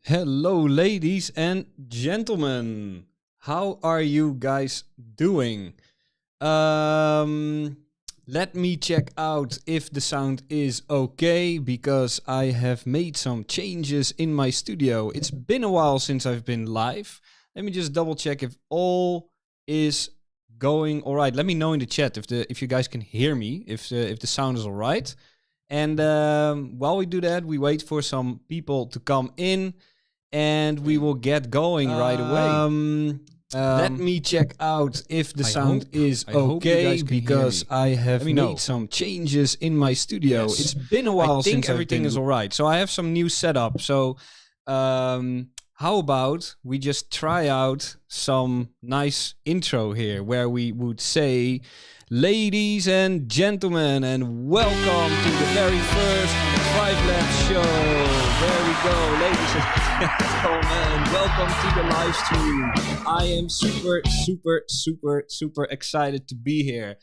Hello, ladies and gentlemen. How are you guys doing? Um, Let me check out if the sound is okay because I have made some changes in my studio. It's been a while since I've been live. Let me just double check if all is going all right. Let me know in the chat if you guys can hear me, if the sound is all right. And while we do that, we wait for some people to come in and we will get going right away. Let me check out if the sound is okay because I have made some changes in my studio. Yes. It's been a while since everything is all right. So I have some new setup. So how about we just try out some nice intro here where we would say, ladies and gentlemen, and welcome to the very first Thrive Labs show. There we go, ladies and gentlemen, welcome to the live stream. I am super excited to be here.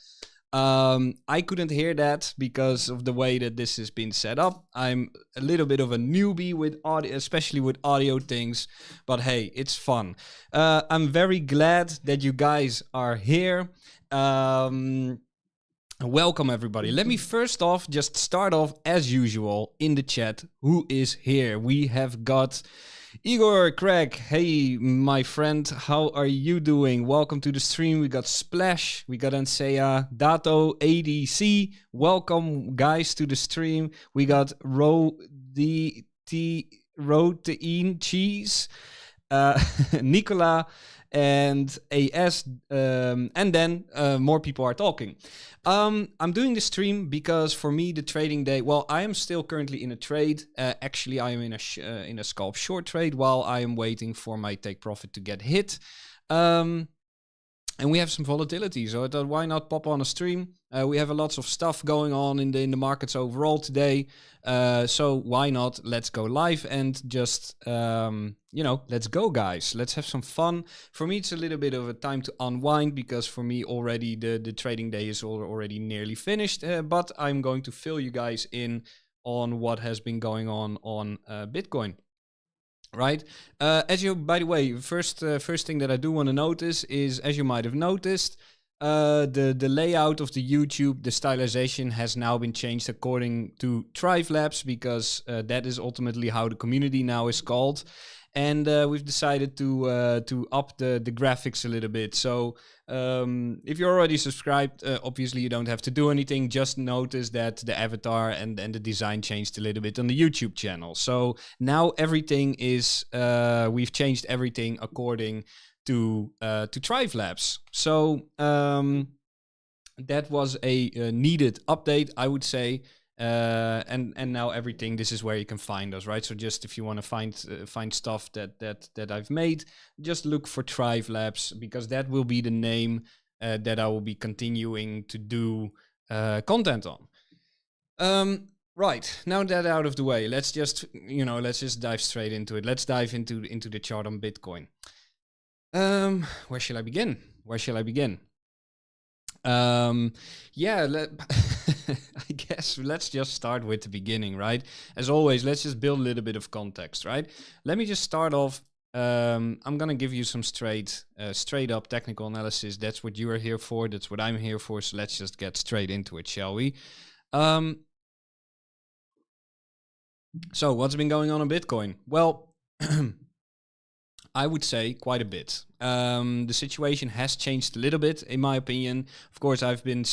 I couldn't hear that because of the way that this has been set up. I'm a little bit of a newbie with audio, especially with audio things, but hey, it's fun. I'm very glad that you guys are here. Welcome everybody. Let me first off just start off as usual in the chat. Who is here? We have got Igor, Craig. Hey, my friend, how are you doing? Welcome to the stream. We got Splash, we got Ansea, Dato, ADC. Welcome guys to the stream. We got Rotein Cheese, Nicola, and AS, and then more people are talking. I'm doing the stream because for me the trading day, well, I am still currently in a trade. Actually, I am in a scalp short trade while I am waiting for my take profit to get hit. And we have some volatility, so I thought, why not pop on a stream? We have a lots of stuff going on in the markets overall today, so why not? Let's go live and just let's go, guys. Let's have some fun. For me, it's a little bit of a time to unwind because for me already the trading day is already nearly finished. But I'm going to fill you guys in on what has been going on Bitcoin. Right. By the way, first thing that I do want to notice is, as you might have noticed, the layout of the YouTube, the stylization has now been changed according to Thrive Labs because that is ultimately how the community now is called. And we've decided to up the graphics a little bit. So if you're already subscribed, obviously you don't have to do anything. Just notice that the avatar and the design changed a little bit on the YouTube channel. So now everything is, we've changed everything according to Thrive Labs. So that was a needed update, I would say. And now everything, this is where you can find us, right? So just if you want to find stuff that I've made, just look for Thrive Labs because that will be the name that I will be continuing to do content on. Right, now that out of the way, let's just dive straight into it. Let's dive into the chart on Bitcoin. Where shall I begin? I guess let's just start with the beginning, right? As always, let's just build a little bit of context, right? Let me just start off. I'm gonna give you some straight up technical analysis. That's what you are here for. That's what I'm here for. So let's just get straight into it, shall we? So what's been going on Bitcoin? Well, I would say quite a bit. The situation has changed a little bit, in my opinion. Of course, I've been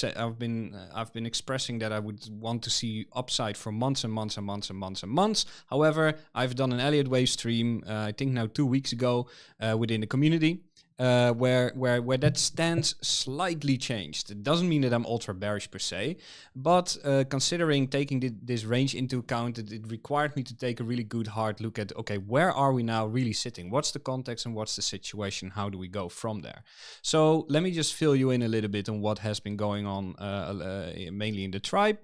expressing that I would want to see upside for months and months and months and months and months. However, I've done an Elliott Wave stream, I think now 2 weeks ago, within the community. Where that stance slightly changed. It doesn't mean that I'm ultra bearish per se, but considering taking this range into account, it required me to take a really good hard look at, okay, where are we now really sitting? What's the context and what's the situation? How do we go from there? So let me just fill you in a little bit on what has been going on, mainly in the tribe.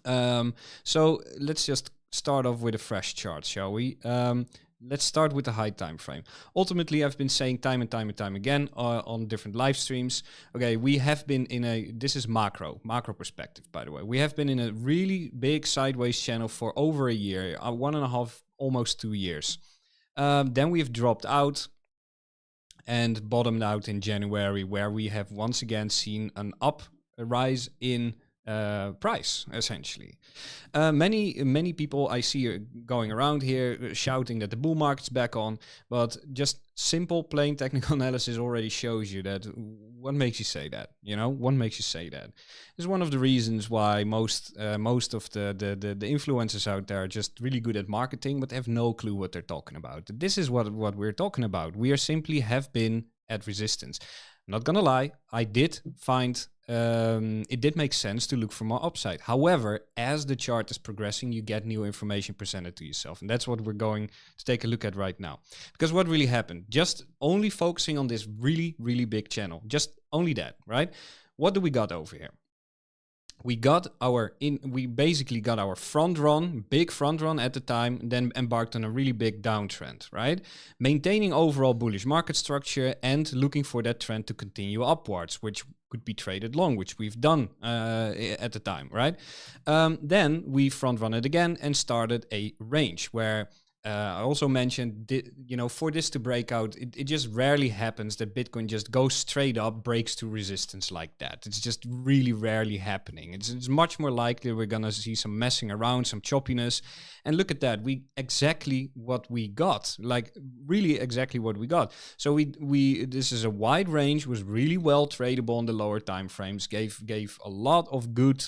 So let's just start off with a fresh chart, shall we? let's start with the high time frame. Ultimately, I've been saying time and time again on different live streams. Okay, we have been in this is macro perspective, by the way. We have been in a really big sideways channel for over a year, 1.5, almost 2 years. Then we've dropped out and bottomed out in January, where we have once again seen a rise in price, essentially. Many people I see going around here shouting that the bull market's back on, but just simple, plain technical analysis already shows you that. What makes you say that? What makes you say that? It's one of the reasons why most of the influencers out there are just really good at marketing, but they have no clue what they're talking about. This is what we're talking about. We are simply have been at resistance. I'm not gonna lie, I did find it did make sense to look for more upside. However, as the chart is progressing, you get new information presented to yourself. And that's what we're going to take a look at right now. Because what really happened, just only focusing on this really, really big channel, just only that, right? What do we got over here? We basically got our big front run at the time, then embarked on a really big downtrend, right? Maintaining overall bullish market structure and looking for that trend to continue upwards, which could be traded long, which we've done at the time, right? Then we front run it again and started a range where I also mentioned, for this to break out, it just rarely happens that Bitcoin just goes straight up, breaks to resistance like that. It's just really rarely happening. It's much more likely we're going to see some messing around, some choppiness. And look at that. Exactly what we got, like really exactly what we got. So this is a wide range, was really well tradable on the lower time frames, gave a lot of good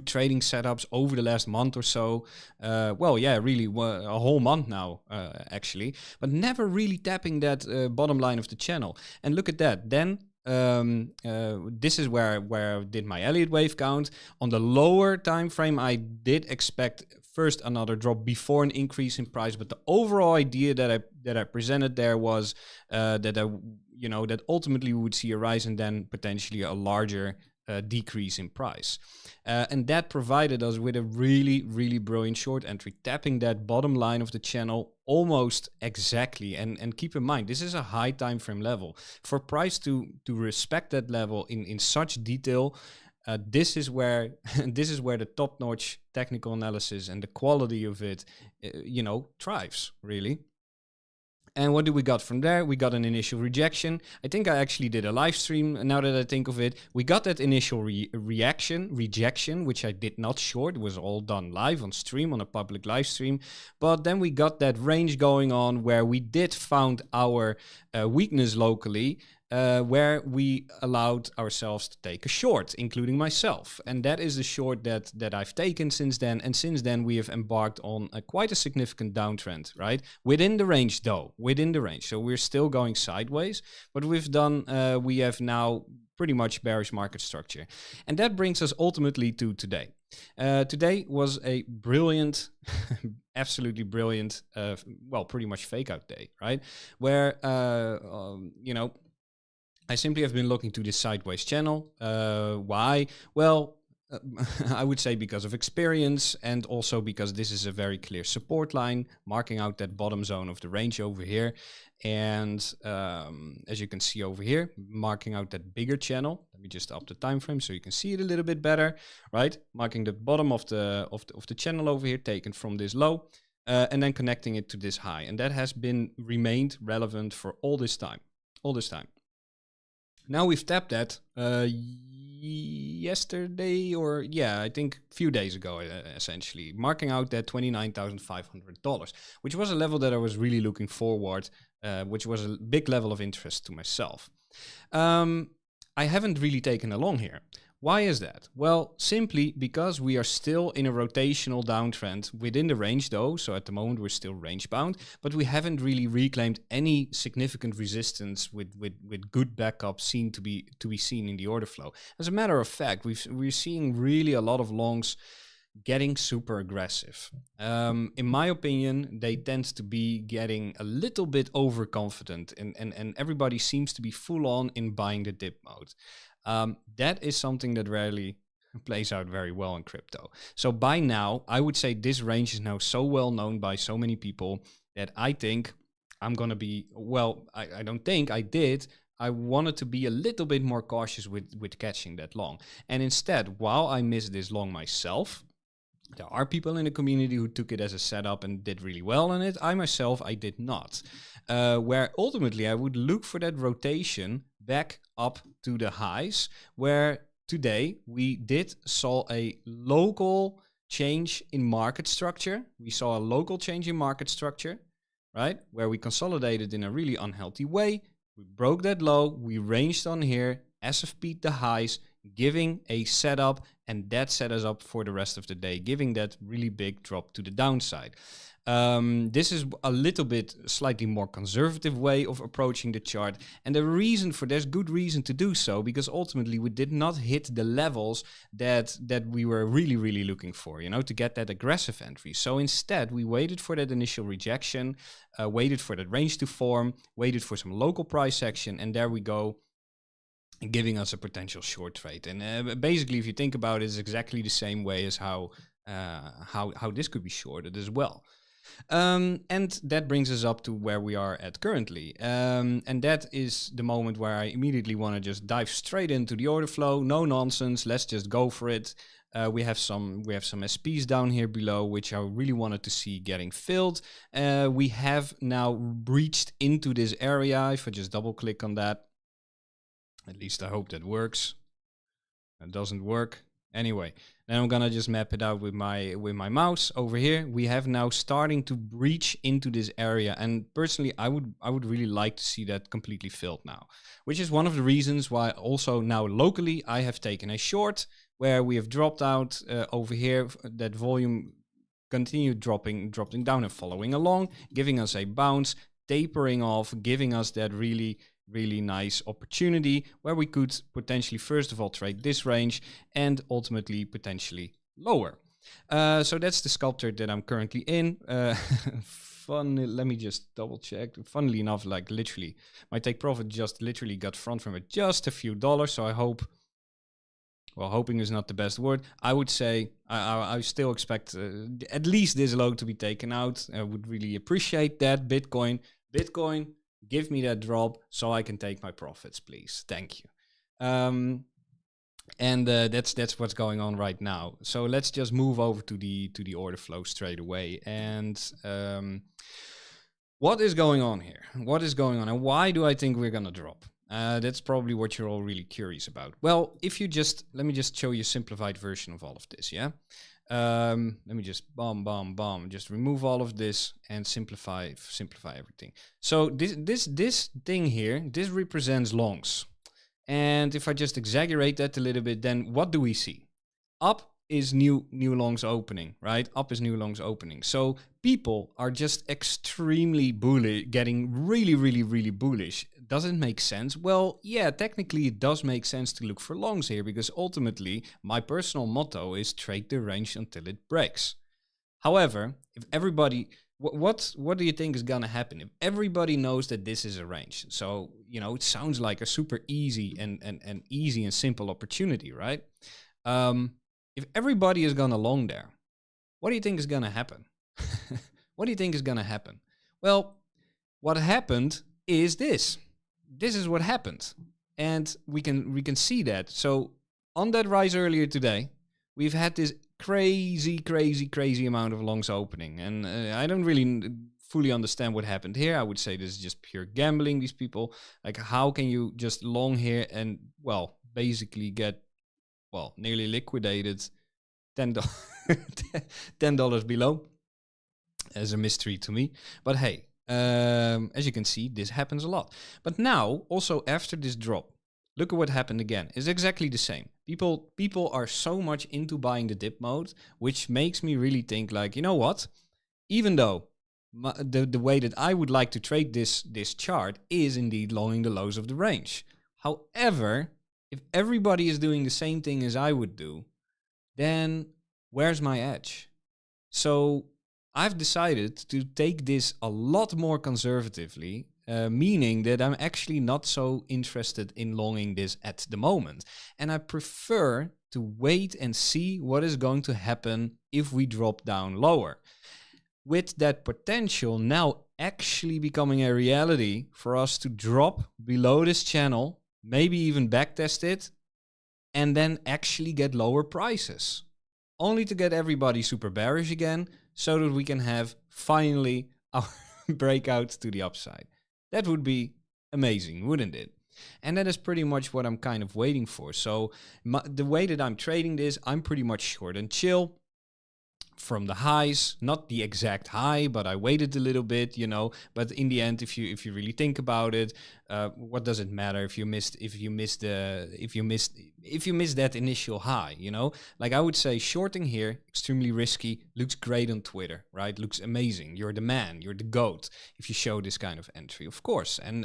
trading setups over the last month or so. Really a whole month now, actually, but never really tapping that bottom line of the channel. And look at that. Then this is where I did my Elliott wave count. On the lower time frame, I did expect first another drop before an increase in price, but the overall idea that I presented there was that ultimately we would see a rise and then potentially a larger decrease in price. And that provided us with a really, really brilliant short entry, tapping that bottom line of the channel almost exactly. And keep in mind, this is a high time frame level. For price to respect that level in such detail, this is where the top-notch technical analysis and the quality of it, thrives, really. And what do we got from there? We got an initial rejection. I think I actually did a live stream, now that I think of it. We got that initial rejection, which I did not short. It was all done live on stream, on a public live stream. But then we got that range going on where we did found our weakness locally, where we allowed ourselves to take a short, including myself. And that is the short that I've taken since then. And since then, we have embarked on quite a significant downtrend, right? Within the range, though, within the range. So we're still going sideways, but we have now pretty much bearish market structure. And that brings us ultimately to today. Today was a brilliant, absolutely brilliant, pretty much fake out day, right? Where, I simply have been looking to this sideways channel. Why? Well, I would say because of experience, and also because this is a very clear support line, marking out that bottom zone of the range over here. And as you can see over here, marking out that bigger channel. Let me just up the time frame so you can see it a little bit better, right? Marking the bottom of the channel over here, taken from this low, and then connecting it to this high. And that has remained relevant for all this time. Now we've tapped that yesterday, I think a few days ago, essentially, marking out that $29,500, which was a level that I was really looking forward, which was a big level of interest to myself. I haven't really taken a long here. Why is that? Well, simply because we are still in a rotational downtrend within the range, though. So at the moment we're still range bound, but we haven't really reclaimed any significant resistance with good backup to be seen in the order flow. As a matter of fact, we're seeing really a lot of longs getting super aggressive. In my opinion, they tend to be getting a little bit overconfident, and everybody seems to be full on in buying the dip mode. That is something that rarely plays out very well in crypto. So by now, I would say this range is now so well known by so many people that I think I'm going to be, well, I don't think I did. I wanted to be a little bit more cautious with catching that long. And instead, while I missed this long myself, there are people in the community who took it as a setup and did really well on it. I myself, I did not. Where ultimately I would look for that rotation back up to the highs, where today we saw a local change in market structure. We saw a local change in market structure, right? Where we consolidated in a really unhealthy way. We broke that low, we ranged on here, SFP'd the highs, giving a setup, and that set us up for the rest of the day, giving that really big drop to the downside. This is a little bit slightly more conservative way of approaching the chart, and there's good reason to do so, because ultimately we did not hit the levels that we were really looking for, to get that aggressive entry. So instead we waited for that initial rejection, waited for that range to form, waited for some local price action, and there we go, giving us a potential short trade. And basically, if you think about it, it's exactly the same way as how this could be shorted as well. And that brings us up to where we are at currently. And that is the moment where I immediately want to just dive straight into the order flow. No nonsense. Let's just go for it. We have some SPs down here below, which I really wanted to see getting filled. We have now breached into this area. If I just double click on that, at least I hope that works. That doesn't work. Anyway, then I'm gonna just map it out with my mouse over here. We have now starting to breach into this area, and personally, I would really like to see that completely filled now, which is one of the reasons why also now locally I have taken a short where we have dropped out over here. That volume continued dropping down and following along, giving us a bounce, tapering off, giving us that really nice opportunity where we could potentially first of all trade this range and ultimately potentially lower. So that's the sculpture that I'm currently in. Let me just double check. Funnily enough, like literally my take profit just literally got front from it just a few dollars. So I hope, well, hoping is not the best word. I would say I still expect at least this low to be taken out. I would really appreciate that. Bitcoin, give me that drop so I can take my profits, please. Thank you. And that's what's going on right now. So let's just move over to the order flow straight away. And what is going on here? What is going on, and why do I think we're gonna drop? That's probably what you're all really curious about. Well, if you let me just show you a simplified version of all of this, yeah? Let me just just remove all of this and simplify everything. So this thing here, this represents longs. And if I just exaggerate that a little bit, then what do we see? Up is new longs opening, right? Up is new longs opening. So people are just extremely bullish, getting really bullish. Does it make sense? Well, yeah, technically it does make sense to look for longs here, because ultimately my personal motto is trade the range until it breaks. However, if everybody, what do you think is gonna happen if everybody knows that this is a range? So, it sounds like a super easy and easy and simple opportunity, right? If everybody is gonna long there, what do you think is gonna happen? What do you think is gonna happen? Well, what happened is this. This is what happened, and we can see that. So on that rise earlier today, we've had this crazy amount of longs opening, and I don't really fully understand what happened here. I would say this is just pure gambling. These people, like, how can you just long here and, well, basically get, well, nearly liquidated $10 below? As a mystery to me, but hey. As you can see, this happens a lot. But now, also after this drop, look at what happened again. It's exactly the same. People are so much into buying the dip mode, which makes me really think, like, you know what? Even though the way that I would like to trade this chart is indeed longing the lows of the range. However, if everybody is doing the same thing as I would do, then where's my edge? So I've decided to take this a lot more conservatively, meaning that I'm actually not so interested in longing this at the moment. And I prefer to wait and see what is going to happen if we drop down lower. with that potential now actually becoming a reality for us to drop below this channel, maybe even backtest it, and then actually get lower prices, only to get everybody super bearish again, so that we can have finally our breakout to the upside. That would be amazing, wouldn't it? And that is pretty much what I'm kind of waiting for. So the way that I'm trading this, I'm pretty much short and chill from the highs, not the exact high, but I waited a little bit, you know. But in the end, if you really think about it, what does it matter if you missed that initial high, you know? Like I would say, shorting here, extremely risky, looks great on Twitter, right? Looks amazing. You're the man, you're the GOAT if you show this kind of entry, of course, and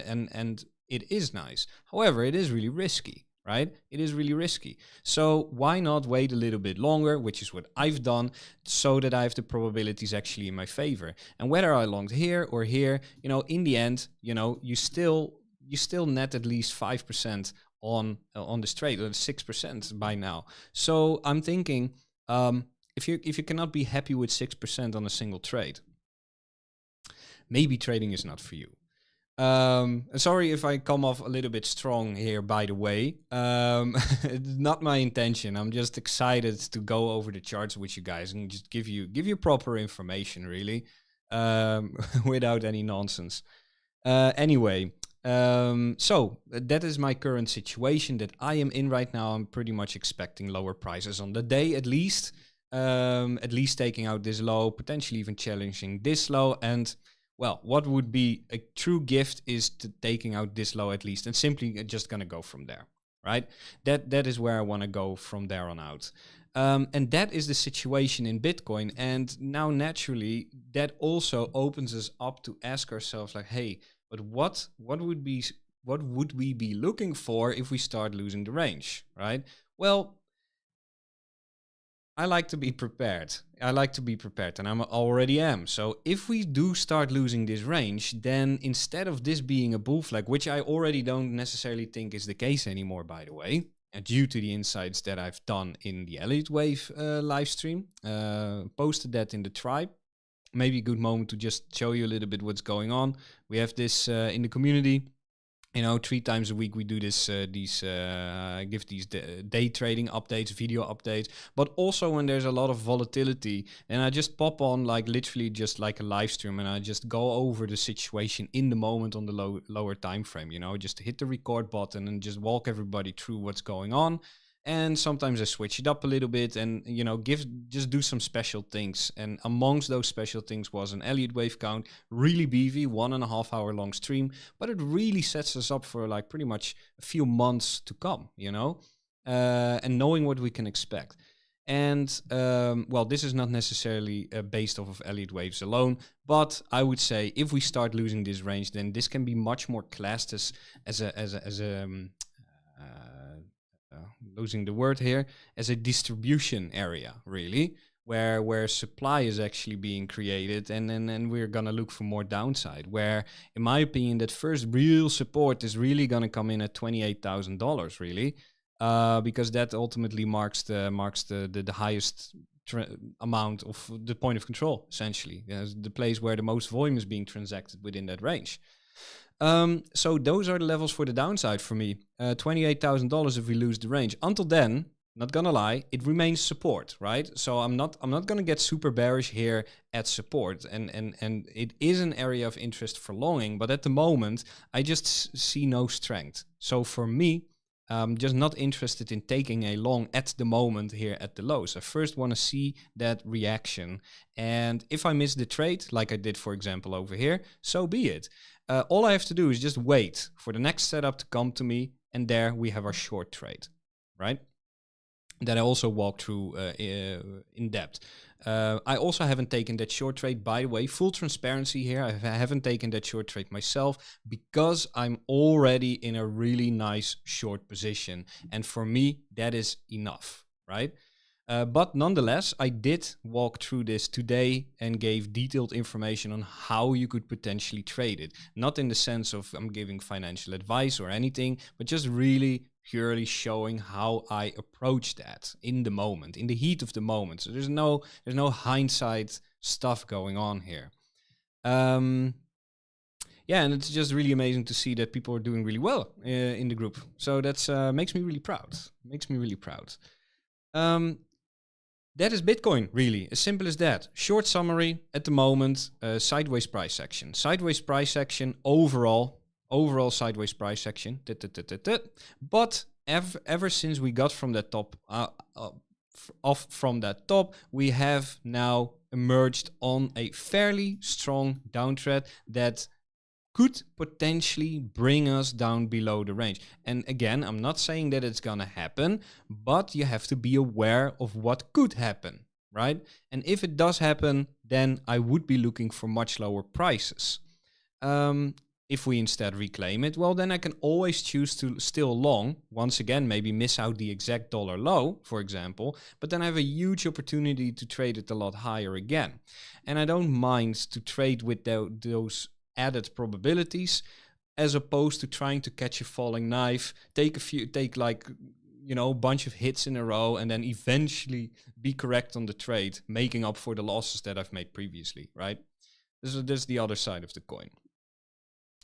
it is nice. However, it is really risky. Right? It is really risky. So why not wait a little bit longer, which is what I've done, so that I have the probabilities actually in my favor. And whether I longed here or here, you know, in the end, you know, you still net at least 5% on this trade, or 6% by now. So I'm thinking, if you cannot be happy with 6% on a single trade, maybe trading is not for you. Sorry if I come off a little bit strong here, by the way. It's not my intention. I'm just excited to go over the charts with you guys and just give you proper information, really, without any nonsense. Anyway, so that is my current situation that I am in right now. I'm pretty much expecting lower prices on the day, at least taking out this low, potentially even challenging this low. And well, what would be a true gift is to taking out this low at least, and simply just gonna go from there, right? That is where I want to go from there on out. And that is the situation in Bitcoin. And now naturally, that also opens us up to ask ourselves, like, hey, but what would we be looking for if we start losing the range, right? Well, I like to be prepared. And I already am. So if we do start losing this range, then instead of this being a bull flag, which I already don't necessarily think is the case anymore, by the way, due to the insights that I've done in the Elliott Wave live stream, posted that in the tribe. Maybe a good moment to just show you a little bit what's going on. We have this in the community. You know, 3 times a week we do this, give these day trading updates, video updates, but also when there's a lot of volatility, and I just pop on like literally just like a live stream, and I just go over the situation in the moment on the lower time frame. You know, just hit the record button and just walk everybody through what's going on. And sometimes I switch it up a little bit and, you know, just do some special things. And amongst those special things was an Elliott Wave count, really beefy, 1.5 hour long stream. But it really sets us up for like pretty much a few months to come, you know, and knowing what we can expect. And, well, this is not necessarily based off of Elliott Waves alone, but I would say if we start losing this range, then this can be much more classed as losing the word here, as a distribution area, really, where supply is actually being created, and then we're gonna look for more downside, where in my opinion that first real support is really gonna come in at $28,000, really, because that ultimately marks the highest amount of the point of control, essentially, the place where the most volume is being transacted within that range. So those are the levels for the downside for me. $28,000 if we lose the range. Until then, not gonna lie, it remains support, right? So I'm not gonna get super bearish here at support, and it is an area of interest for longing, but at the moment I just see no strength. So for me, I'm just not interested in taking a long at the moment here at the lows. I first want to see that reaction, and if I miss the trade, like I did for example over here, so be it. All I have to do is just wait for the next setup to come to me, and there we have our short trade, right? That I also walked through in depth. I also haven't taken that short trade, by the way, full transparency here. I haven't taken that short trade myself because I'm already in a really nice short position. And for me, that is enough, right? But nonetheless, I did walk through this today and gave detailed information on how you could potentially trade it. Not in the sense of I'm giving financial advice or anything, but just really purely showing how I approach that in the moment, in the heat of the moment. So there's no hindsight stuff going on here. Yeah, and it's just really amazing to see that people are doing really well in the group. So that's makes me really proud. Makes me really proud. That is Bitcoin, really. As simple as that. Short summary at the moment, sideways price action. Sideways price action overall sideways price action. But ever since we got from that top, off from that top, we have now emerged on a fairly strong downtrend that could potentially bring us down below the range. And again, I'm not saying that it's gonna happen, but you have to be aware of what could happen, right? And if it does happen, then I would be looking for much lower prices. If we instead reclaim it, well, then I can always choose to still long, once again, maybe miss out the exact dollar low, for example, but then I have a huge opportunity to trade it a lot higher again. And I don't mind to trade with those added probabilities, as opposed to trying to catch a falling knife, take like, you know, a bunch of hits in a row and then eventually be correct on the trade, making up for the losses that I've made previously, right? This is the other side of the coin.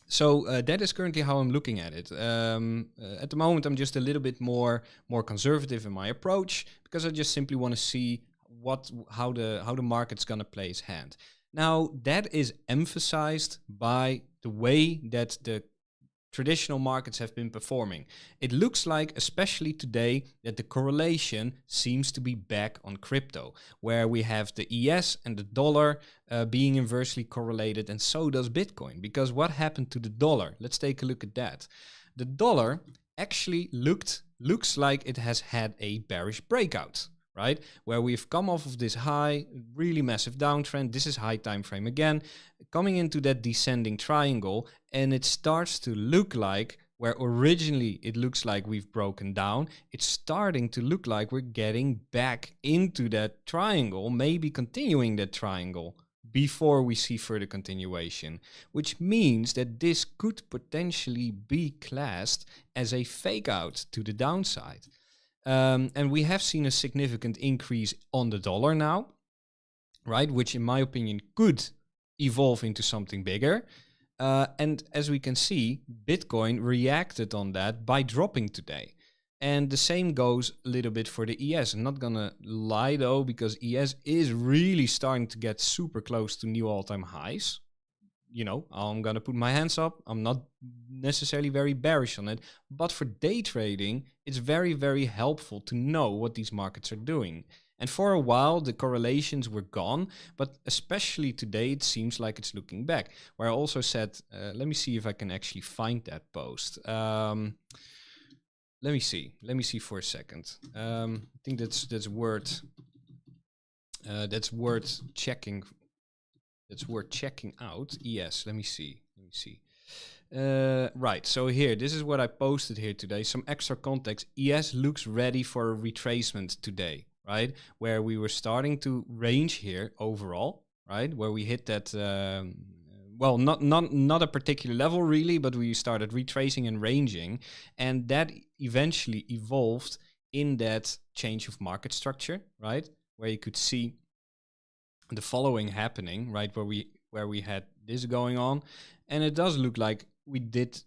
So that is currently how I'm looking at it. At the moment, I'm just a little bit more conservative in my approach, because I just simply want to see how the market's gonna play its hand. Now, that is emphasized by the way that the traditional markets have been performing. It looks like, especially today, that the correlation seems to be back on crypto, where we have the ES and the dollar being inversely correlated, and so does Bitcoin. Because what happened to the dollar? Let's take a look at that. The dollar actually looks like it has had a bearish breakout, right? Where we've come off of this high, really massive downtrend. This is high time frame again, coming into that descending triangle, and it starts to look like, where originally it looks like we've broken down, it's starting to look like we're getting back into that triangle, maybe continuing that triangle before we see further continuation, which means that this could potentially be classed as a fake out to the downside. And we have seen a significant increase on the dollar now, right? Which in my opinion could evolve into something bigger. And as we can see, Bitcoin reacted on that by dropping today. And the same goes a little bit for the ES. I'm not gonna lie though, because ES is really starting to get super close to new all-time highs. You know, I'm gonna put my hands up. I'm not necessarily very bearish on it, but for day trading, it's very, very helpful to know what these markets are doing. And for a while, the correlations were gone, but especially today, it seems like it's looking back. Where I also said, let me see if I can actually find that post. Let me see for a second. I think that's worth checking. It's worth checking out. Yes, let me see. Right, so here, this is what I posted here today. Some extra context. ES looks ready for a retracement today, right? Where we were starting to range here overall, right? Where we hit that, well, not a particular level really, but we started retracing and ranging. And that eventually evolved in that change of market structure, right? Where you could see the following happening, right, where we had this going on, and it does look like we did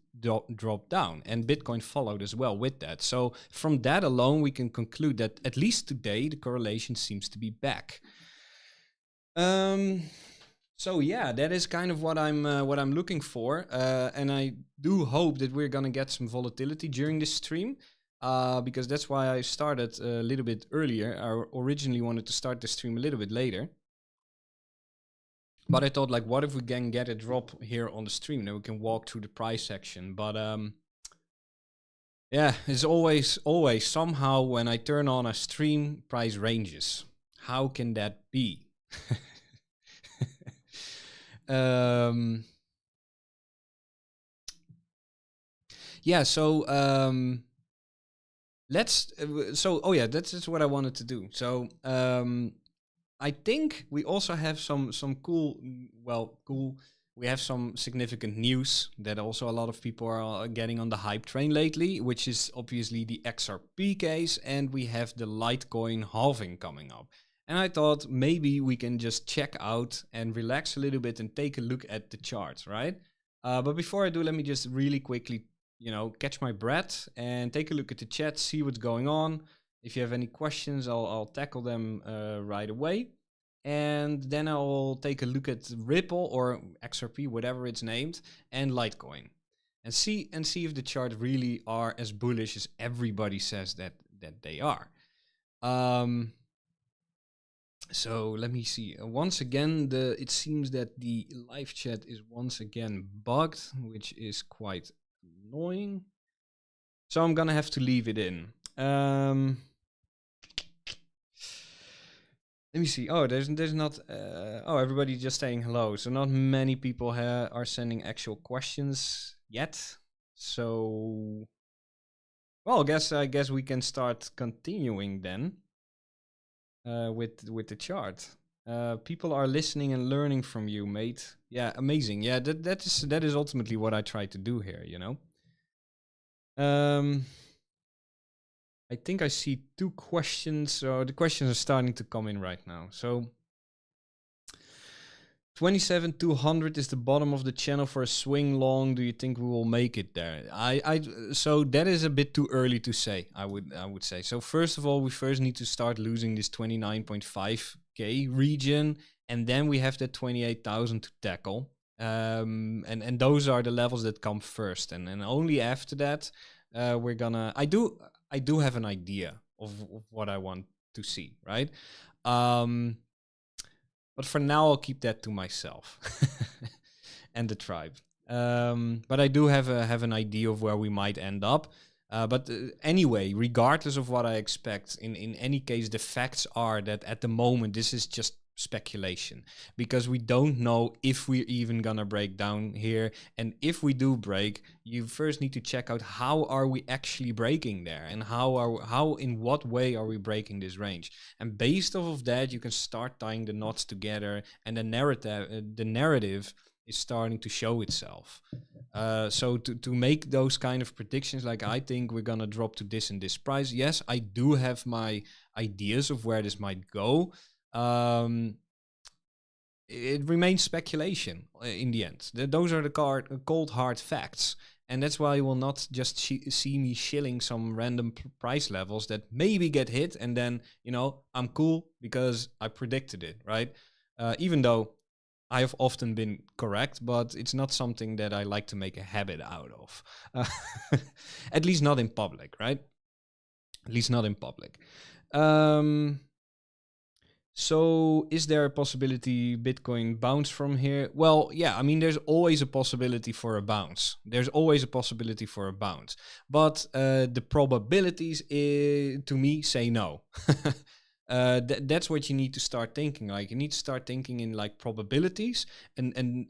drop down, and Bitcoin followed as well with that. So from that alone, we can conclude that at least today the correlation seems to be back. So yeah, that is kind of what I'm looking for, and I do hope that we're gonna get some volatility during this stream. Because that's why I started a little bit earlier. I originally wanted to start the stream a little bit later. But I thought, like, what if we can get a drop here on the stream? Then we can walk through the price section. But yeah, it's always somehow when I turn on a stream, price ranges. How can that be? Yeah, so that's what I wanted to do. So I think we also have some cool. We have some significant news that also a lot of people are getting on the hype train lately, which is obviously the XRP case, and we have the Litecoin halving coming up. And I thought maybe we can just check out and relax a little bit and take a look at the charts, right? But before I do, let me just really quickly, catch my breath and take a look at the chat, see what's going on. If you have any questions, I'll tackle them right away. And then I'll take a look at Ripple or XRP, whatever it's named, and Litecoin. And see if the charts really are as bullish as everybody says that they are. So let me see. Once again, it seems that the live chat is once again bugged, which is quite annoying. So I'm gonna have to leave it in. Let me see. Oh, there's not. Everybody's just saying hello. So not many people are sending actual questions yet. So, well, I guess we can start continuing then. With the chart. People are listening and learning from you, mate. Yeah, amazing. Yeah, that is ultimately what I try to do here, I think I see 2 questions. So the questions are starting to come in right now. So 27,200 is the bottom of the channel for a swing long. Do you think we will make it there? So that is a bit too early to say, I would say. So first of all, we first need to start losing this 29.5k region, and then we have that 28,000 to tackle. And those are the levels that come first, and only after that we're gonna. I do have an idea of what I want to see, right? But for now, I'll keep that to myself and the tribe. But I do have an idea of where we might end up. But anyway, regardless of what I expect, in any case, the facts are that at the moment, this is just speculation, because we don't know if we're even gonna break down here. And if we do break, you first need to check out how are we actually breaking there, and in what way are we breaking this range. And based off of that, you can start tying the knots together, and the narrative is starting to show itself. So to make those kind of predictions, like I think we're gonna drop to this and this price, yes, I do have my ideas of where this might go. It remains speculation in the end. Those are the cold hard facts, and that's why you will not just see me shilling some random price levels that maybe get hit, and then I'm cool because I predicted it, right? Even though I have often been correct, but it's not something that I like to make a habit out of. At least not in public, right? At least not in public. So is there a possibility Bitcoin bounce from here? Well, yeah, I mean, there's always a possibility for a bounce. But the probabilities, to me, say no. That's what you need to start thinking. Like, you need to start thinking in like probabilities, and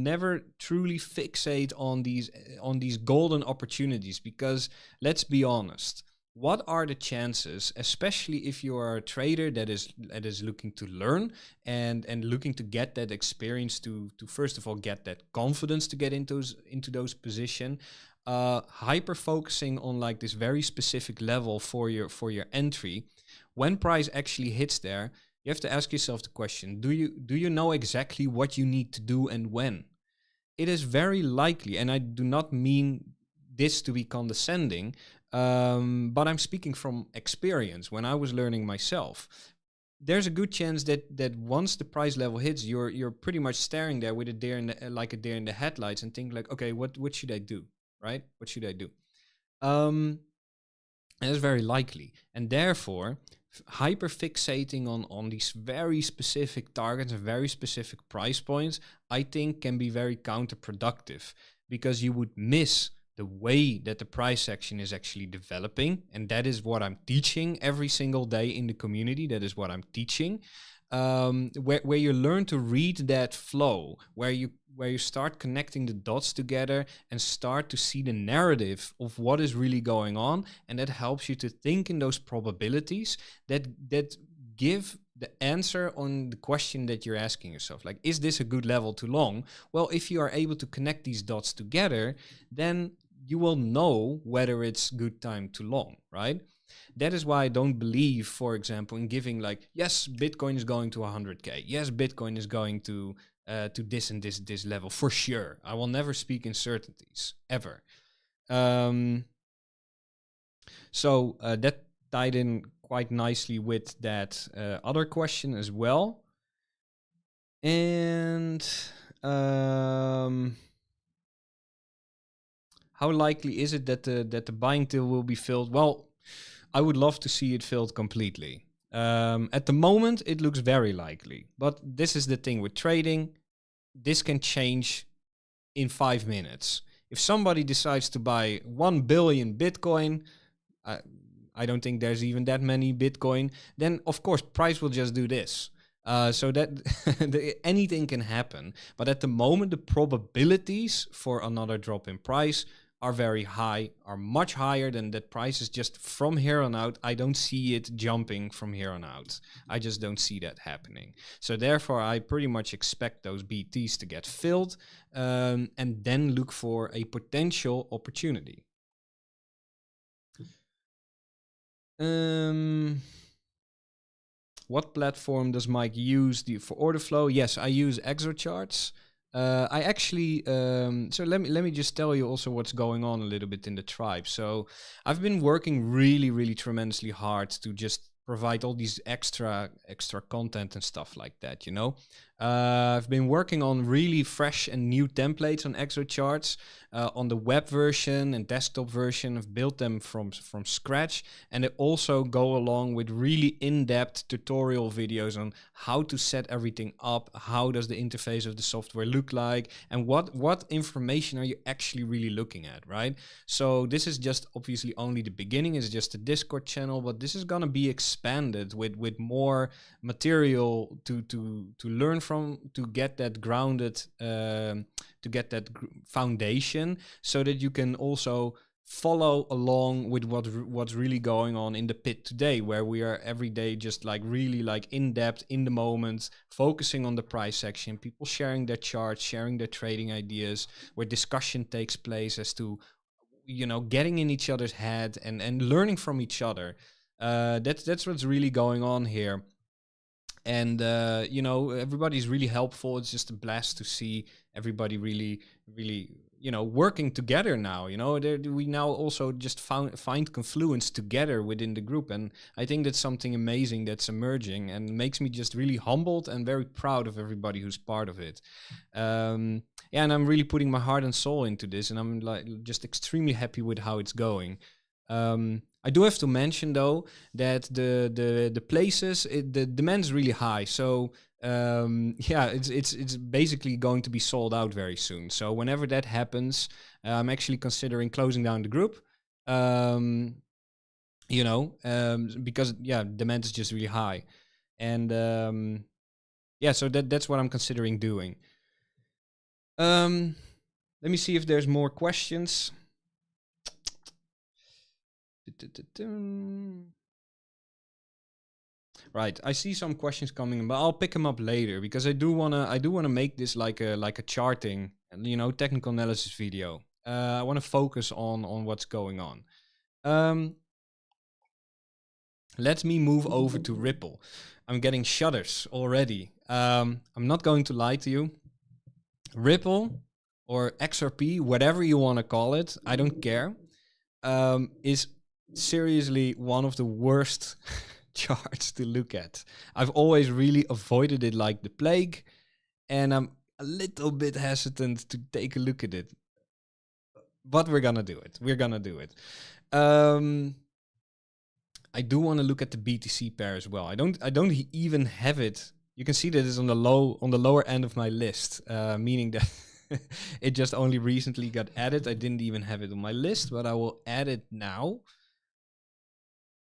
never truly fixate on these golden opportunities, because let's be honest. What are the chances, especially if you are a trader that is looking to learn and looking to get that experience to first of all get that confidence to get into those positions, hyper focusing on like this very specific level for your entry. When price actually hits there, you have to ask yourself the question: Do you know exactly what you need to do and when? It is very likely, and I do not mean this to be condescending. But I'm speaking from experience. When I was learning myself, there's a good chance that once the price level hits, you're pretty much staring there with a deer in the headlights, and think like, okay, what should I do, right? What should I do? And that's very likely, and therefore hyper fixating on these very specific targets and very specific price points, I think, can be very counterproductive, because you would miss the way that the price action is actually developing. And that is what I'm teaching every single day in the community. That is what I'm teaching, where you learn to read that flow, where you start connecting the dots together and start to see the narrative of what is really going on. And that helps you to think in those probabilities that give the answer on the question that you're asking yourself. Like, is this a good level to long? Well, if you are able to connect these dots together, then you will know whether it's good time to long, right? That is why I don't believe, for example, in giving like, yes, Bitcoin is going to 100K. Yes, Bitcoin is going to this and this level for sure. I will never speak in certainties ever. So that tied in quite nicely with that other question as well. And how likely is it that the buying till will be filled? Well, I would love to see it filled completely. At the moment, it looks very likely. But this is the thing with trading. This can change in 5 minutes. If somebody decides to buy 1 billion Bitcoin, I don't think there's even that many Bitcoin, then of course price will just do this. So that anything can happen. But at the moment, the probabilities for another drop in price are very high, are much higher than that price is just from here on out. I don't see it jumping from here on out. I just don't see that happening. So therefore, I pretty much expect those BTs to get filled and then look for a potential opportunity. What platform does Mike use for order flow? Yes, I use ExoCharts. I actually, so let me just tell you also what's going on a little bit in the tribe. So I've been working really tremendously hard to just provide all these extra content and stuff like that, you know. I've been working on really fresh and new templates on ExoCharts, on the web version and desktop version. I've built them from scratch, and they also go along with really in-depth tutorial videos on how to set everything up, how does the interface of the software look like, and what information are you actually really looking at, right? So this is just obviously only the beginning. It's just a Discord channel, but this is gonna be expanded with more material to learn from, to get that grounded, to get that foundation, so that you can also follow along with what's really going on in the pit today, where we are every day just like really like in depth, in the moment, focusing on the price section, people sharing their charts, sharing their trading ideas, where discussion takes place as to, you know, getting in each other's head and learning from each other. That's what's really going on here. And you know, everybody's really helpful. It's just a blast to see everybody really, you know, working together now. You know, we now also just find confluence together within the group, and I think that's something amazing that's emerging and makes me just really humbled and very proud of everybody who's part of it. Yeah, and I'm really putting my heart and soul into this, and I'm like just extremely happy with how it's going. I do have to mention though that the places, the demand is really high. So yeah, it's basically going to be sold out very soon. So whenever that happens, I'm actually considering closing down the group. You know, because yeah, demand is just really high, and yeah, so that's what I'm considering doing. Let me see if there's more questions. Right, I see some questions coming, but I'll pick them up later because I do wanna make this like a charting, you know, technical analysis video. I want to focus on what's going on. Let me move over to Ripple. I'm getting shudders already. I'm not going to lie to you. Ripple or XRP, whatever you want to call it, I don't care, is seriously one of the worst charts to look at. I've always really avoided it like the plague, and I'm a little bit hesitant to take a look at it. But we're gonna do it. I do want to look at the BTC pair as well. I don't even have it. You can see that it's on the lower end of my list, meaning that it just only recently got added. I didn't even have it on my list, but I will add it now.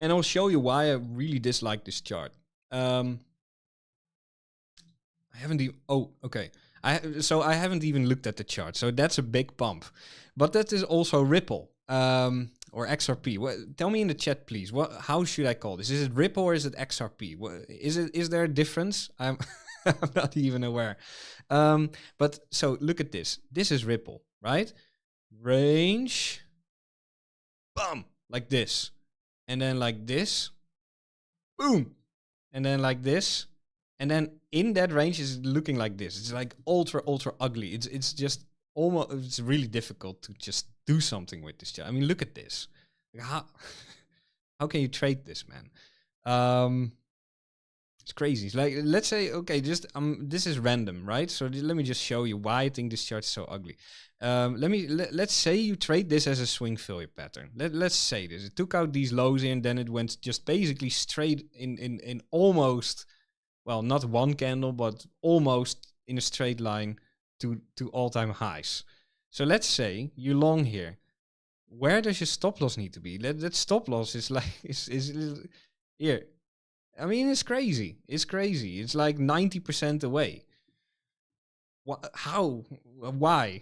And I'll show you why I really dislike this chart. I haven't even... Oh, okay. So I haven't even looked at the chart. So that's a big pump. But that is also Ripple or XRP. Tell me in the chat, please. How should I call this? Is it Ripple or is it XRP? Is there a difference? I'm not even aware. But so look at this. This is Ripple, right? Range. Bam! Like this. and then like this, boom, and then like this, and then in that range is looking like this. It's like ultra ugly. It's just almost, it's really difficult to just do something with this chart. I mean, look at this. Like how can you trade this, man? It's crazy. It's like, let's say, okay, just this is random, right? So let me just show you why I think this chart is so ugly. Let's say you trade this as a swing failure pattern. Let's say this. It took out these lows here, and then it went just basically straight in almost, well, not one candle, but almost in a straight line to all-time highs. So let's say you long here. Where does your stop loss need to be? That stop loss is like is here. I mean, it's crazy. It's crazy. It's like 90% away. How? Why?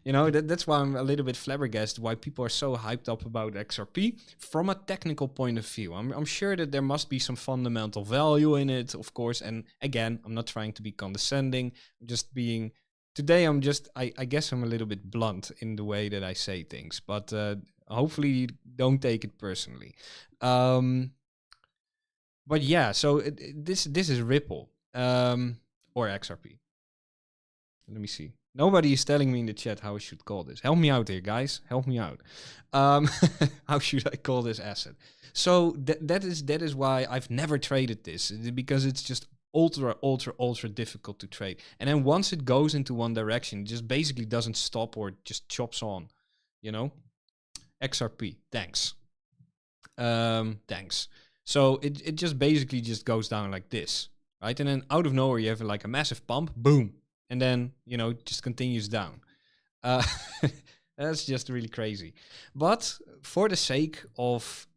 You know, that's why I'm a little bit flabbergasted why people are so hyped up about XRP from a technical point of view. I'm sure that there must be some fundamental value in it, of course. And again, I'm not trying to be condescending. I'm just being... Today, I guess I'm a little bit blunt in the way that I say things. But hopefully you don't take it personally. But yeah, so this is Ripple or XRP. Let me see. Nobody is telling me in the chat how I should call this. Help me out here, guys. Help me out. How should I call this asset? So that is why I've never traded this, because it's just ultra difficult to trade. And then once it goes into one direction, it just basically doesn't stop or just chops on. You know, XRP. Thanks. Thanks. So it just basically just goes down like this, right? And then out of nowhere, you have like a massive pump, boom. And then, you know, it just continues down. That's just really crazy. But for the sake of,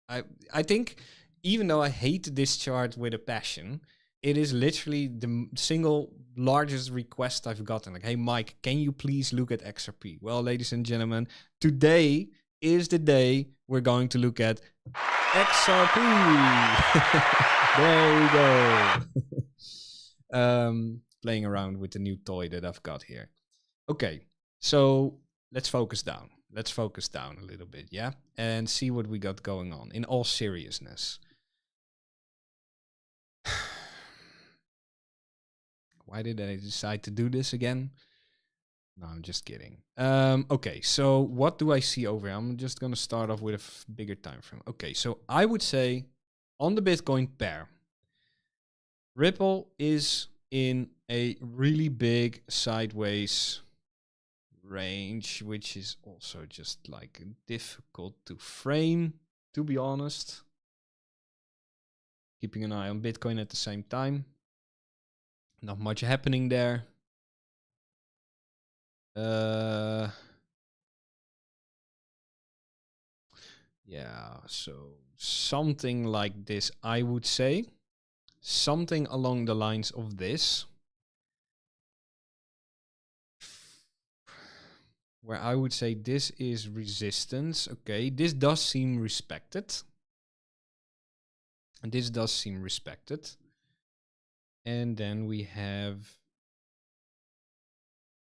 I think, even though I hate this chart with a passion, it is literally the single largest request I've gotten. Like, hey, Mike, can you please look at XRP? Well, ladies and gentlemen, today is the day we're going to look at XRP. There we go. Playing around with the new toy that I've got here. Okay, so let's focus down. Let's focus down a little bit, yeah? And see what we got going on in all seriousness. Why did I decide to do this again? No, I'm just kidding. Okay, so what do I see over here? I'm just going to start off with a bigger time frame. Okay, so I would say on the Bitcoin pair, Ripple is in a really big sideways range, which is also just like difficult to frame, to be honest. Keeping an eye on Bitcoin at the same time. Not much happening there. Yeah, so something like this, I would say. Something along the lines of this. Where I would say this is resistance. Okay, this does seem respected. And this does seem respected. And then we have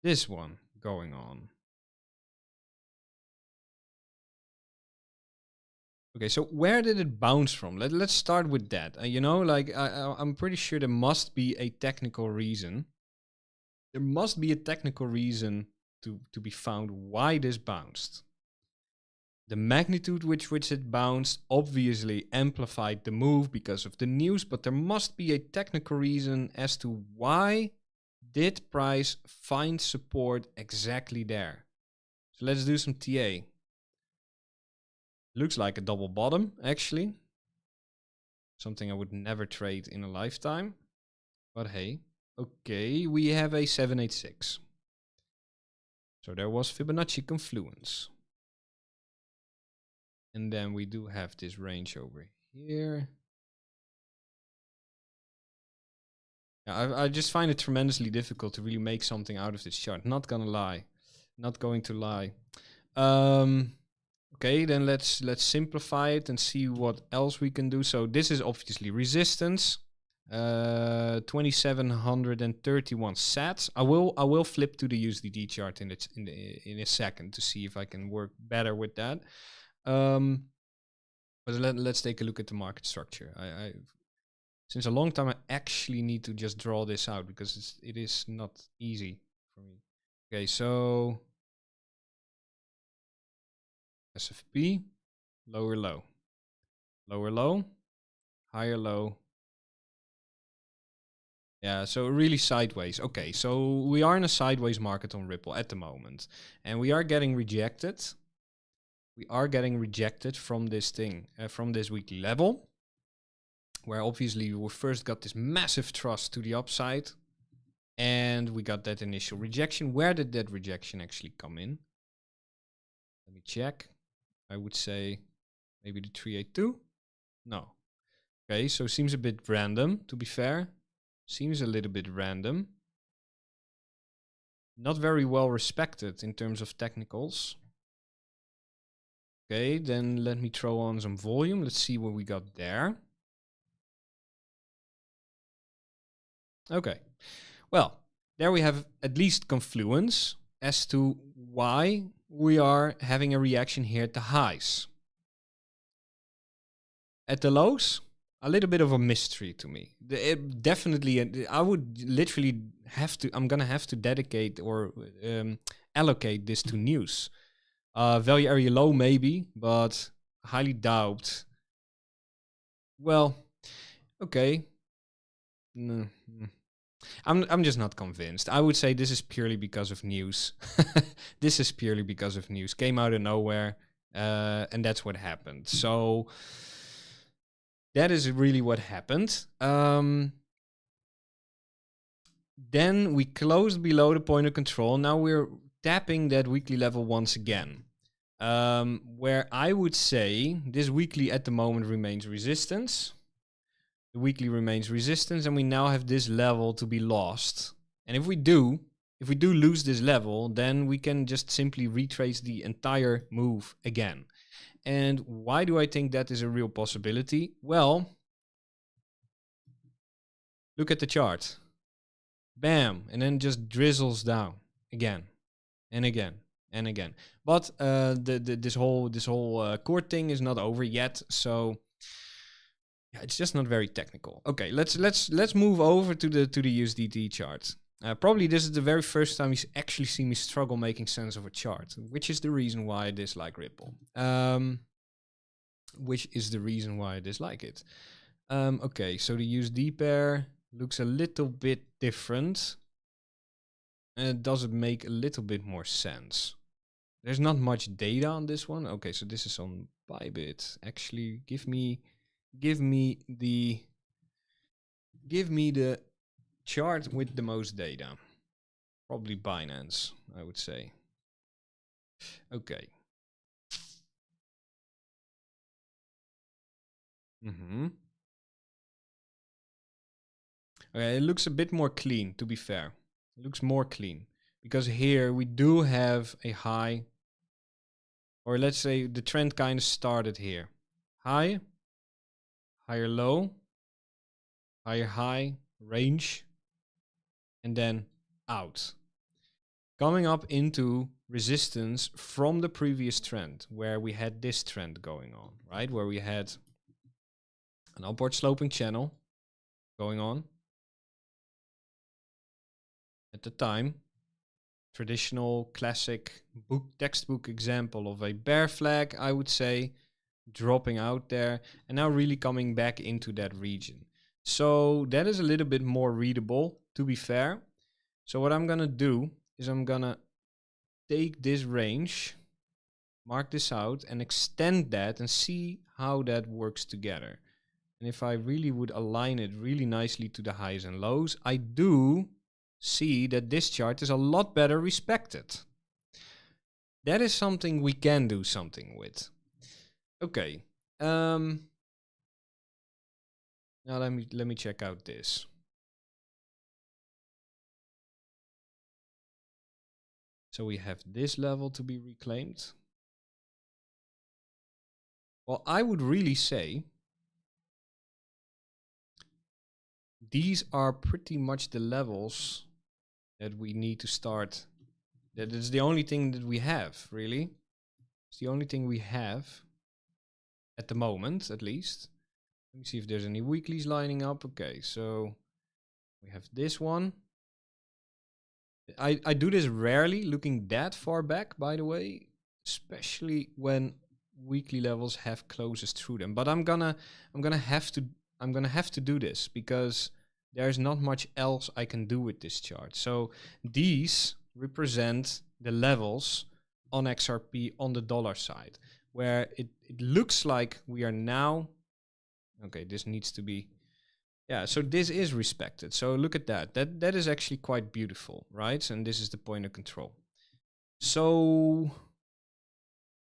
this one going on. Okay, so where did it bounce from? Let's start with that. You know, like I'm pretty sure there must be a technical reason. There must be a technical reason to be found why this bounced. The magnitude with which it bounced obviously amplified the move because of the news, but there must be a technical reason as to why did price find support exactly there. So let's do some TA. Looks like a double bottom, actually. Something I would never trade in a lifetime. But hey, okay, we have a 786. So there was Fibonacci confluence. And then we do have this range over here. I just find it tremendously difficult to really make something out of this chart. Not gonna lie. Not going to lie. Okay, then let's simplify it and see what else we can do. So this is obviously resistance. 2731 sats. I will flip to the USDT chart in a second to see if I can work better with that. But let's take a look at the market structure. Since a long time, I actually need to just draw this out because it is not easy for me. Okay, so SFP, lower low, lower low, higher low. Yeah, so really sideways. Okay, so we are in a sideways market on Ripple at the moment, and we are getting rejected. We are getting rejected from this thing, from this weekly level, where obviously we first got this massive thrust to the upside, and we got that initial rejection. Where did that rejection actually come in? Let me check. I would say maybe the 382. No. Okay, so seems a bit random, to be fair. Seems a little bit random. Not very well respected in terms of technicals. Okay, then let me throw on some volume. Let's see what we got there. Okay, well, there we have at least confluence as to why we are having a reaction here at the highs. At the lows, a little bit of a mystery to me. Definitely, I would literally have to, I'm gonna have to dedicate or allocate this to news. Value area low maybe, but highly doubt. Well, okay. No. I'm just not convinced. I would say this is purely because of news. This is purely because of news. Came out of nowhere, and that's what happened. So that is really what happened. Then we closed below the point of control. Now we're tapping that weekly level once again. Where I would say this weekly at the moment remains resistance. The weekly remains resistance, and we now have this level to be lost. And if we do lose this level, then we can just simply retrace the entire move again. And why do I think that is a real possibility? Well, look at the chart. Bam, and then just drizzles down again and again and again. But this whole core thing is not over yet, so yeah, it's just not very technical. Okay, let's move over to the USDT chart. Probably this is the very first time you actually see me struggle making sense of a chart, which is the reason why I dislike Ripple. Which is the reason why I dislike it. Okay, so the USD pair looks a little bit different, and it does make a little bit more sense. There's not much data on this one. Okay, so this is on Bybit. Actually, give me the chart with the most data. Probably Binance, I would say. Okay. Okay, it looks a bit more clean, to be fair. It looks more clean. Because here we do have a high, or let's say the trend kind of started here. High, higher low, higher high, range, and then out. Coming up into resistance from the previous trend, where we had this trend going on, right? Where we had an upward sloping channel going on. At the time, traditional classic textbook example of a bear flag, I would say, dropping out there and now really coming back into that region. So that is a little bit more readable, to be fair. So what I'm gonna do is I'm gonna take this range, mark this out, and extend that and see how that works together. And if I really would align it really nicely to the highs and lows, I do see that this chart is a lot better respected. That is something we can do something with. Okay. Now let me check out this. So we have this level to be reclaimed. Well, I would really say these are pretty much the levels that we need to start. That is the only thing that we have, really. It's the only thing we have at the moment, at least. Let me see if there's any weeklies lining up. Okay, so we have this one. I do this rarely, looking that far back, by the way, especially when weekly levels have closes through them. But I'm gonna have to do this because there's not much else I can do with this chart. So these represent the levels on XRP on the dollar side, where it looks like we are now. Okay, this needs to be. Yeah, so this is respected. So look at that. That is actually quite beautiful, right? And this is the point of control. So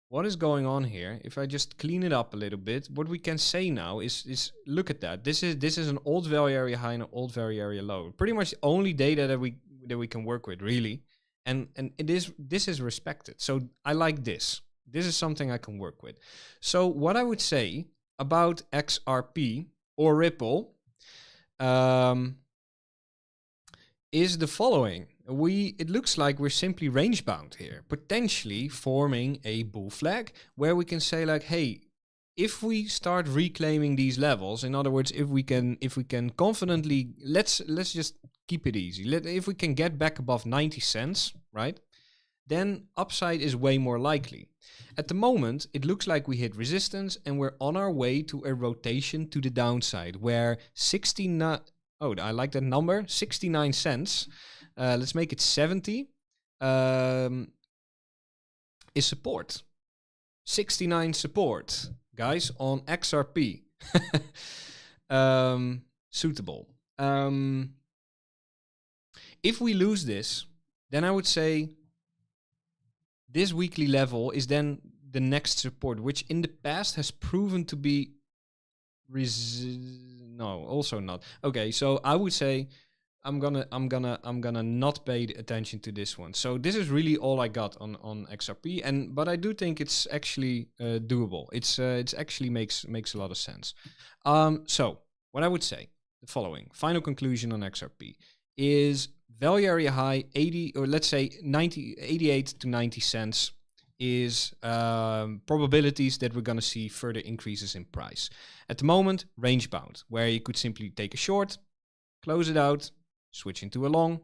what is going on here? If I just clean it up a little bit, what we can say now is look at that. This is an old value area high and an old value area low. Pretty much the only data that we can work with, really. And this is respected. So I like this. This is something I can work with. So what I would say about XRP or Ripple is the following. It looks like we're simply range bound here, potentially forming a bull flag where we can say like, hey, if we start reclaiming these levels, in other words, if we can confidently, let's just keep it easy. If we can get back above 90 cents, right? Then upside is way more likely. At the moment, it looks like we hit resistance and we're on our way to a rotation to the downside where 69, oh, I like that number, 69 cents. Let's make it 70, is support. 69 support, guys, on XRP. Suitable. If we lose this, then I would say this weekly level is then the next support, which in the past has proven to be no, also not. Okay, so I would say I'm gonna not pay attention to this one. So this is really all I got on XRP, but I do think it's actually doable. It's actually makes a lot of sense. So what I would say, the following final conclusion on XRP is value area high 80, or let's say 88 to 90 cents is probabilities that we're going to see further increases in price. At the moment, range bound, where you could simply take a short, close it out, switch into a long,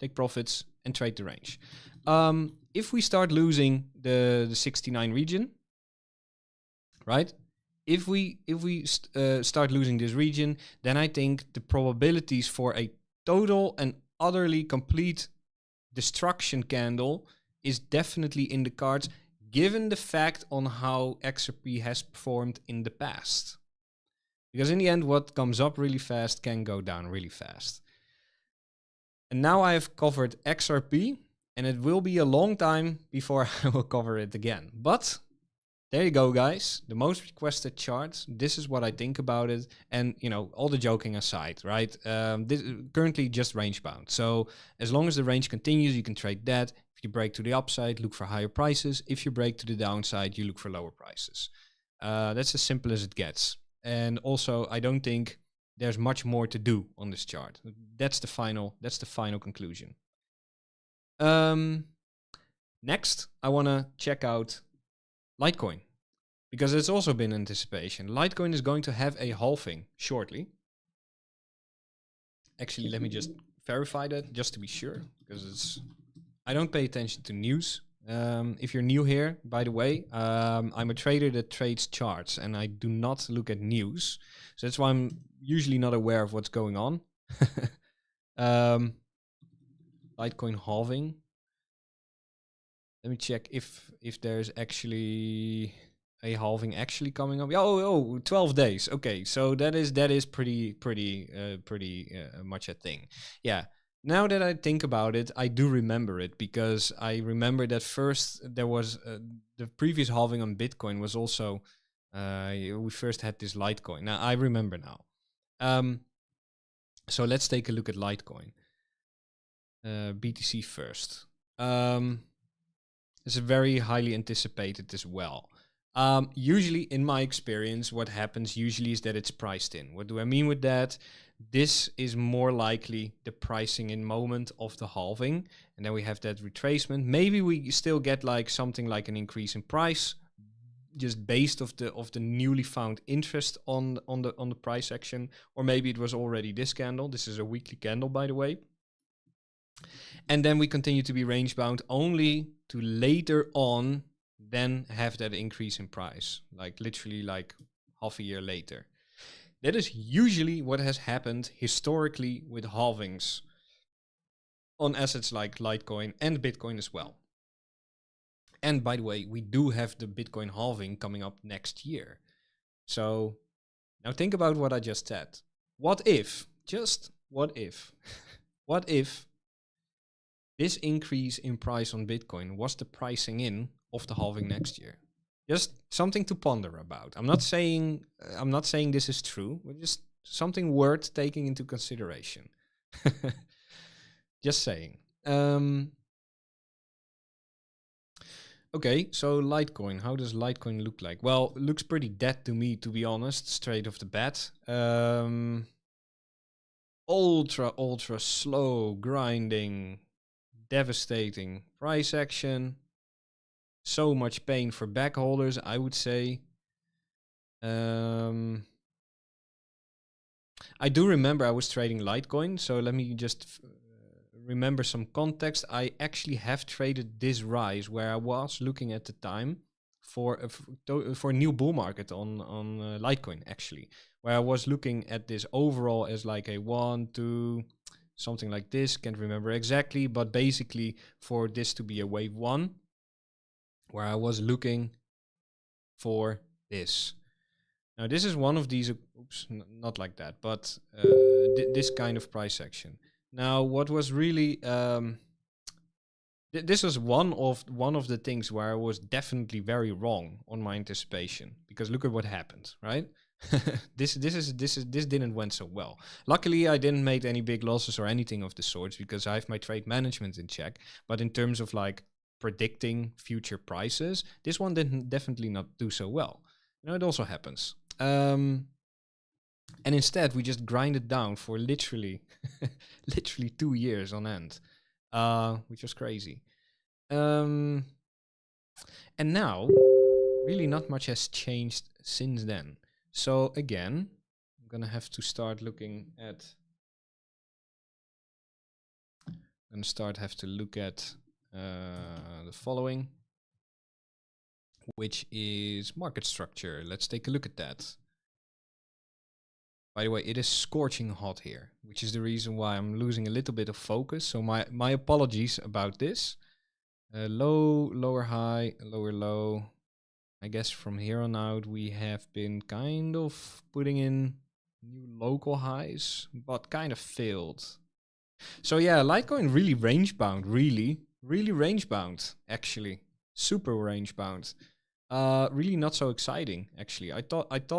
take profits, and trade the range. If we start losing the 69 region, right? If we start losing this region, then I think the probabilities for a total and utterly complete destruction candle is definitely in the cards, given the fact on how XRP has performed in the past. Because in the end, what comes up really fast can go down really fast. And now I have covered XRP, and it will be a long time before I will cover it again. But there you go, guys. The most requested chart. This is what I think about it. And, you know, all the joking aside, right? This currently just range bound. So as long as the range continues, you can trade that. If you break to the upside, look for higher prices. If you break to the downside, you look for lower prices. That's as simple as it gets. And also, I don't think there's much more to do on this chart. That's the final conclusion. Next, I want to check out Litecoin, because it's also been anticipation. Litecoin is going to have a halving shortly. Actually, let me just verify that just to be sure, because I don't pay attention to news. If you're new here, by the way, I'm a trader that trades charts and I do not look at news. So that's why I'm usually not aware of what's going on. Litecoin halving. Let me check if there's actually a halving actually coming up. Oh, 12 days. Okay, so that is pretty much a thing. Yeah. Now that I think about it, I do remember it, because I remember that first there was the previous halving on Bitcoin was also we first had this Litecoin. Now I remember now. So let's take a look at Litecoin. BTC first. It's very highly anticipated as well. Usually, in my experience, what happens usually is that it's priced in. What do I mean with that? This is more likely the pricing in moment of the halving, and then we have that retracement. Maybe we still get like something like an increase in price, just based of the newly found interest on the price action, or maybe it was already this candle. This is a weekly candle, by the way. And then we continue to be range bound only to later on then have that increase in price, like literally like half a year later. That is usually what has happened historically with halvings on assets like Litecoin and Bitcoin as well. And by the way, we do have the Bitcoin halving coming up next year. So now think about what I just said. What if, just what if, what if this increase in price on Bitcoin was the pricing in of the halving next year? Just something to ponder about. I'm not saying this is true, but just something worth taking into consideration. Just saying. Okay, so Litecoin. How does Litecoin look like? Well, it looks pretty dead to me, to be honest, straight off the bat. Ultra slow grinding, devastating price action. So much pain for backholders, I would say. I do remember I was trading Litecoin, so let me just remember some context. I actually have traded this rise where I was looking at the time for a new bull market on Litecoin, actually, where I was looking at this overall as like a 1, 2, something like this. Can't remember exactly, but basically for this to be a wave 1, where I was looking for this. Now this is one of these, oops, not like that, but this kind of price action. Now what was really, this was one of the things where I was definitely very wrong on my anticipation, because look at what happened, right? This didn't went so well. Luckily I didn't make any big losses or anything of the sorts, because I have my trade management in check. But in terms of like predicting future prices, this one didn't definitely not do so well. You know, it also happens. And instead we just grinded down for literally 2 years on end, which was crazy. And now really not much has changed since then. So again, I'm gonna have to start looking at the following, which is market structure. Let's take a look at that. By the way, it is scorching hot here, which is the reason why I'm losing a little bit of focus. So my apologies about this. Low, lower high, lower low. I guess from here on out we have been kind of putting in new local highs, but kind of failed. So yeah, Litecoin really range bound, really range bound, actually. Super range bound. Really not so exciting, actually. I thought it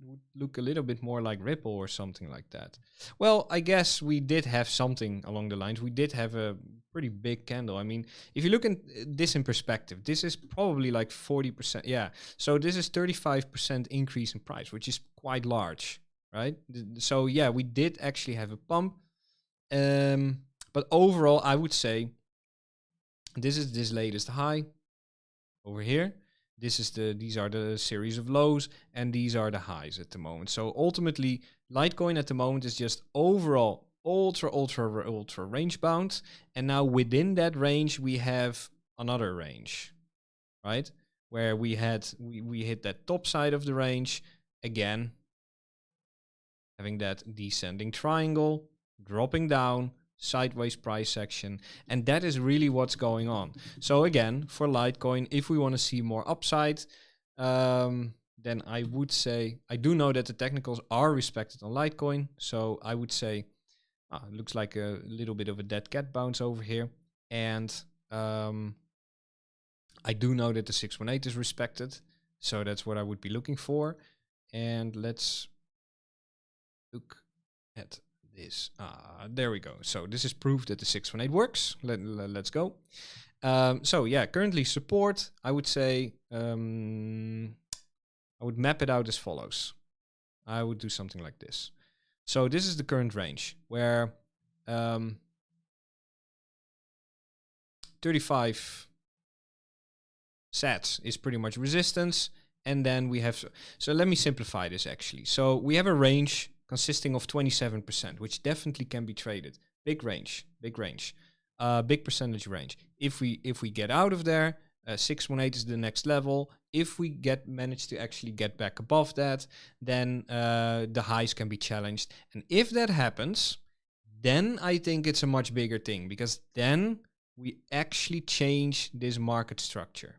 would look a little bit more like Ripple or something like that. Well, I guess we did have something along the lines. We did have a pretty big candle. I mean, if you look at this in perspective, this is probably like 40%. Yeah, so this is 35% increase in price, which is quite large, right? So yeah, we did actually have a pump. But overall, I would say this is this latest high over here. These are the series of lows, and these are the highs at the moment. So ultimately, Litecoin at the moment is just overall ultra range bound. And now within that range, we have another range, right? Where we hit that top side of the range again, having that descending triangle, dropping down, sideways price action, and that is really what's going on. So again, for Litecoin, if we want to see more upside, then I would say, I do know that the technicals are respected on Litecoin, so I would say it looks like a little bit of a dead cat bounce over here, and I do know that the 618 is respected, so that's what I would be looking for. And let's look at this. There we go. So this is proof that the 618 works. Let's go. So yeah, currently support, I would say, I would map it out as follows. I would do something like this. So this is the current range where 35 sats is pretty much resistance, and then we have, so let me simplify this actually. So we have a range consisting of 27%, which definitely can be traded. Big range, big percentage range. If we get out of there, 618 is the next level. If we manage to actually get back above that, then the highs can be challenged. And if that happens, then I think it's a much bigger thing, because then we actually change this market structure,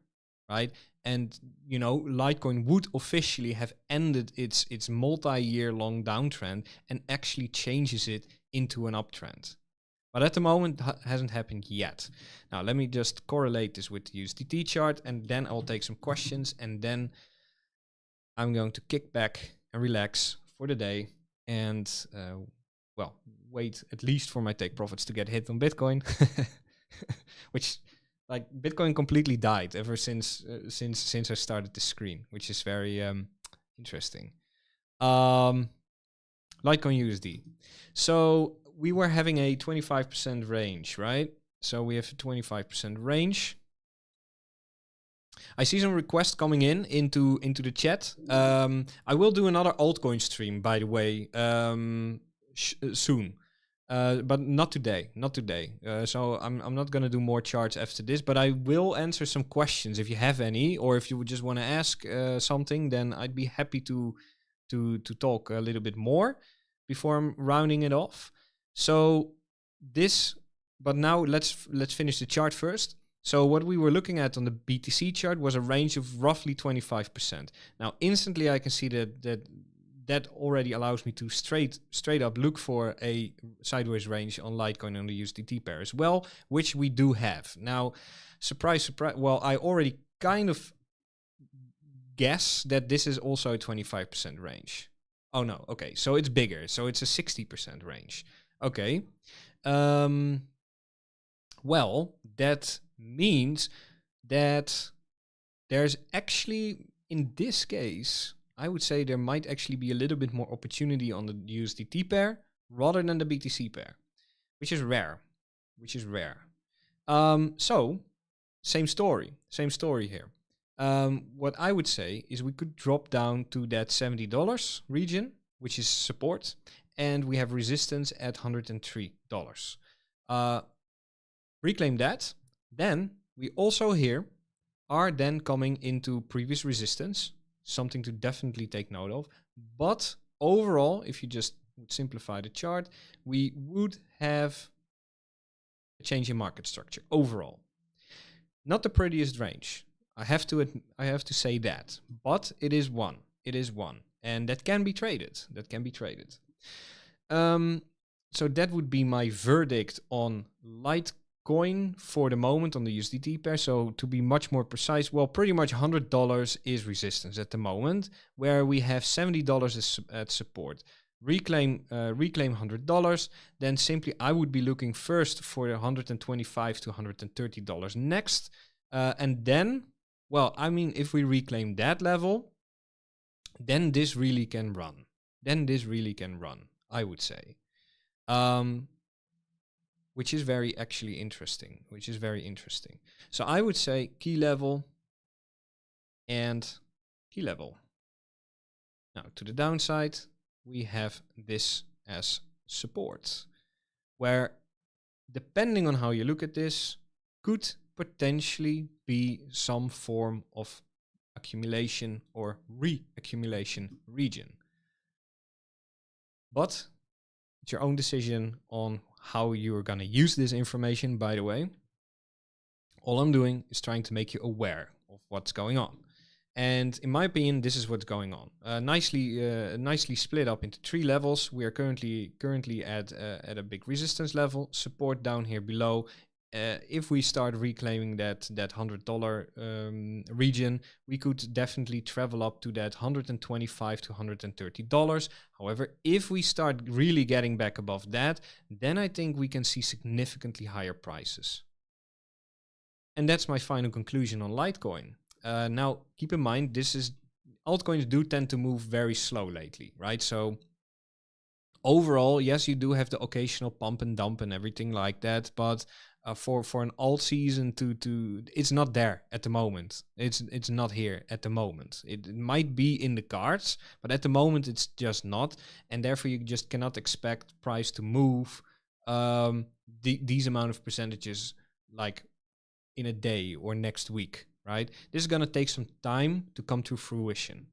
right? And you know, Litecoin would officially have ended its multi-year long downtrend and actually changes it into an uptrend. But at the moment, hasn't happened yet. Now, let me just correlate this with the USDT chart, and then I'll take some questions, and then I'm going to kick back and relax for the day, and well, wait at least for my take profits to get hit on Bitcoin, which, like, Bitcoin completely died ever since I started the screen, which is very interesting. Litecoin USD. So we were having a 25% range, right? So we have a 25% range. I see some requests coming into the chat. I will do another altcoin stream, by the way, soon. But not today, so I'm not gonna do more charts after this, but I will answer some questions if you have any, or if you would just want to ask something, then I'd be happy to talk a little bit more before I'm rounding it off. So this, but now let's finish the chart first. So what we were looking at on the BTC chart was a range of roughly 25%. Now instantly I can see that already allows me to straight up look for a sideways range on Litecoin on the USDT pair as well, which we do have. Now, surprise, well, I already kind of guess that this is also a 25% range. Oh no, okay, so it's bigger, so it's a 60% range. Okay, well, that means that there's actually, in this case, I would say there might actually be a little bit more opportunity on the USDT pair rather than the BTC pair, which is rare. So same story here. What I would say is we could drop down to that $70 region, which is support, and we have resistance at $103. Reclaim that. Then we also here are then coming into previous resistance, something to definitely take note of. But overall, if you just would simplify the chart, we would have a change in market structure overall. Not the prettiest range, I have to say that, but it is one, and that can be traded. So that would be my verdict on Litecoin for the moment on the USDT pair. So to be much more precise, well, pretty much $100 is resistance at the moment, where we have $70 at support. Reclaim $100, then simply I would be looking first for $125 to $130 next, and then, well, I mean, if we reclaim that level, then this really can run. I would say. Which is very actually interesting. So I would say key level and key level. Now to the downside, we have this as support, where depending on how you look at this, could potentially be some form of accumulation or re-accumulation region. But it's your own decision on how you're going to use this information, by the way. All I'm doing is trying to make you aware of what's going on. And in my opinion, this is what's going on. Nicely split up into 3 levels. We are currently at a big resistance level, support down here below. If we start reclaiming that $100 region, we could definitely travel up to that $125 to $130. However, if we start really getting back above that, then I think we can see significantly higher prices. And that's my final conclusion on Litecoin. Now, keep in mind, altcoins do tend to move very slow lately, right? So overall, yes, you do have the occasional pump and dump and everything like that, but for an alt season to it's not there at the moment. It's not here at the moment. It might be in the cards, but at the moment it's just not, and therefore you just cannot expect price to move these amount of percentages like in a day or next week, right? This is gonna take some time to come to fruition.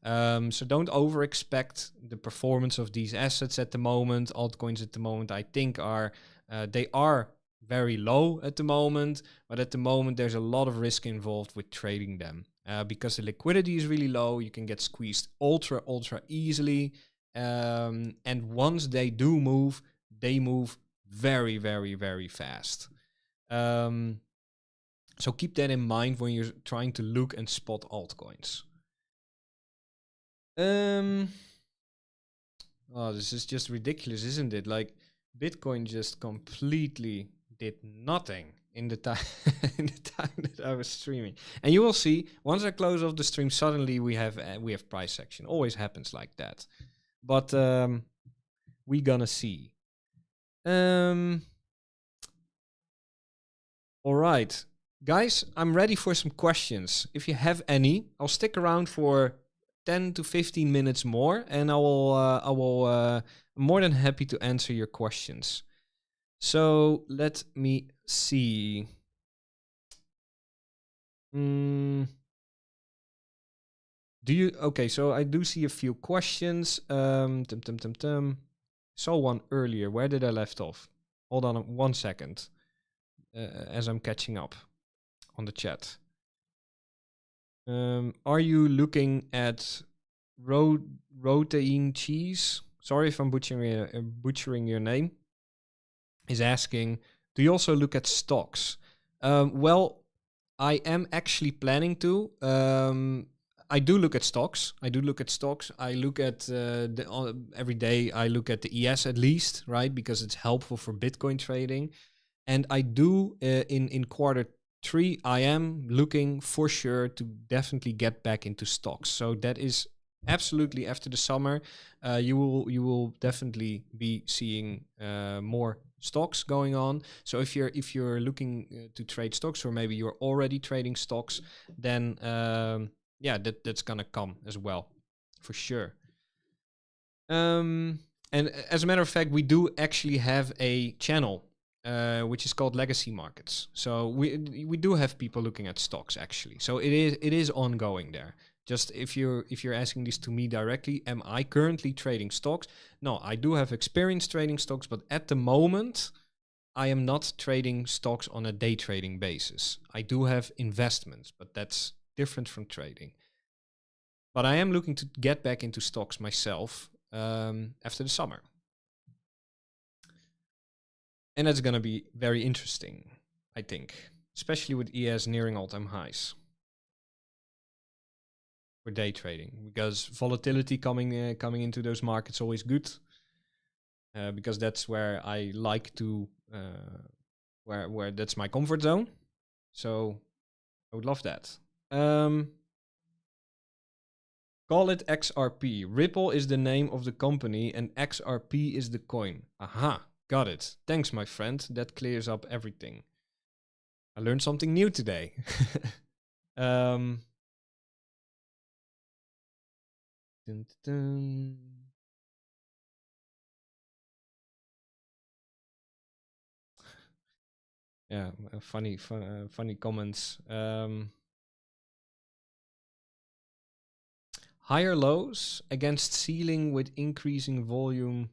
So don't over expect the performance of these assets at the moment. Altcoins at the moment, I think, they are very low at the moment, but at the moment there's a lot of risk involved with trading them because the liquidity is really low. You can get squeezed ultra easily, and once they do move, they move very, very, very fast. So keep that in mind when you're trying to look and spot altcoins. Oh, this is just ridiculous, isn't it? Like, Bitcoin just completely did nothing in the time in the time that I was streaming. And you will see once I close off the stream, suddenly we have price action. Always happens like that. But we gonna see. All right, guys, I'm ready for some questions. If you have any, I'll stick around for 10 to 15 minutes more, and I'm more than happy to answer your questions. So let me see. Okay, so I do see a few questions. Saw one earlier. Where did I left off? Hold on 1 second. As I'm catching up on the chat. Are you looking at protein cheese? Sorry if I'm butchering your name. Is asking, do you also look at stocks? Well, I am actually planning to. I do look at stocks. I look at every day. I look at the ES at least, right? Because it's helpful for Bitcoin trading. And I do in Q3, I am looking for sure to definitely get back into stocks. So that is absolutely after the summer. You will definitely be seeing more stocks going on. So if you're looking to trade stocks, or maybe you're already trading stocks, then that's gonna come as well, for sure. And as a matter of fact, we do actually have a channel which is called Legacy Markets. So we do have people looking at stocks actually. So it is ongoing there. Just if you're asking this to me directly, am I currently trading stocks? No, I do have experience trading stocks, but at the moment, I am not trading stocks on a day trading basis. I do have investments, but that's different from trading. But I am looking to get back into stocks myself after the summer. And that's going to be very interesting, I think, especially with ES nearing all-time highs for day trading, because volatility coming into those markets always good, because that's where I like to, where that's my comfort zone. So I would love that. Call it XRP. Ripple is the name of the company and XRP is the coin. Aha, got it. Thanks, my friend. That clears up everything. I learned something new today. Dun, dun. Yeah, funny comments. Higher lows against ceiling with increasing volume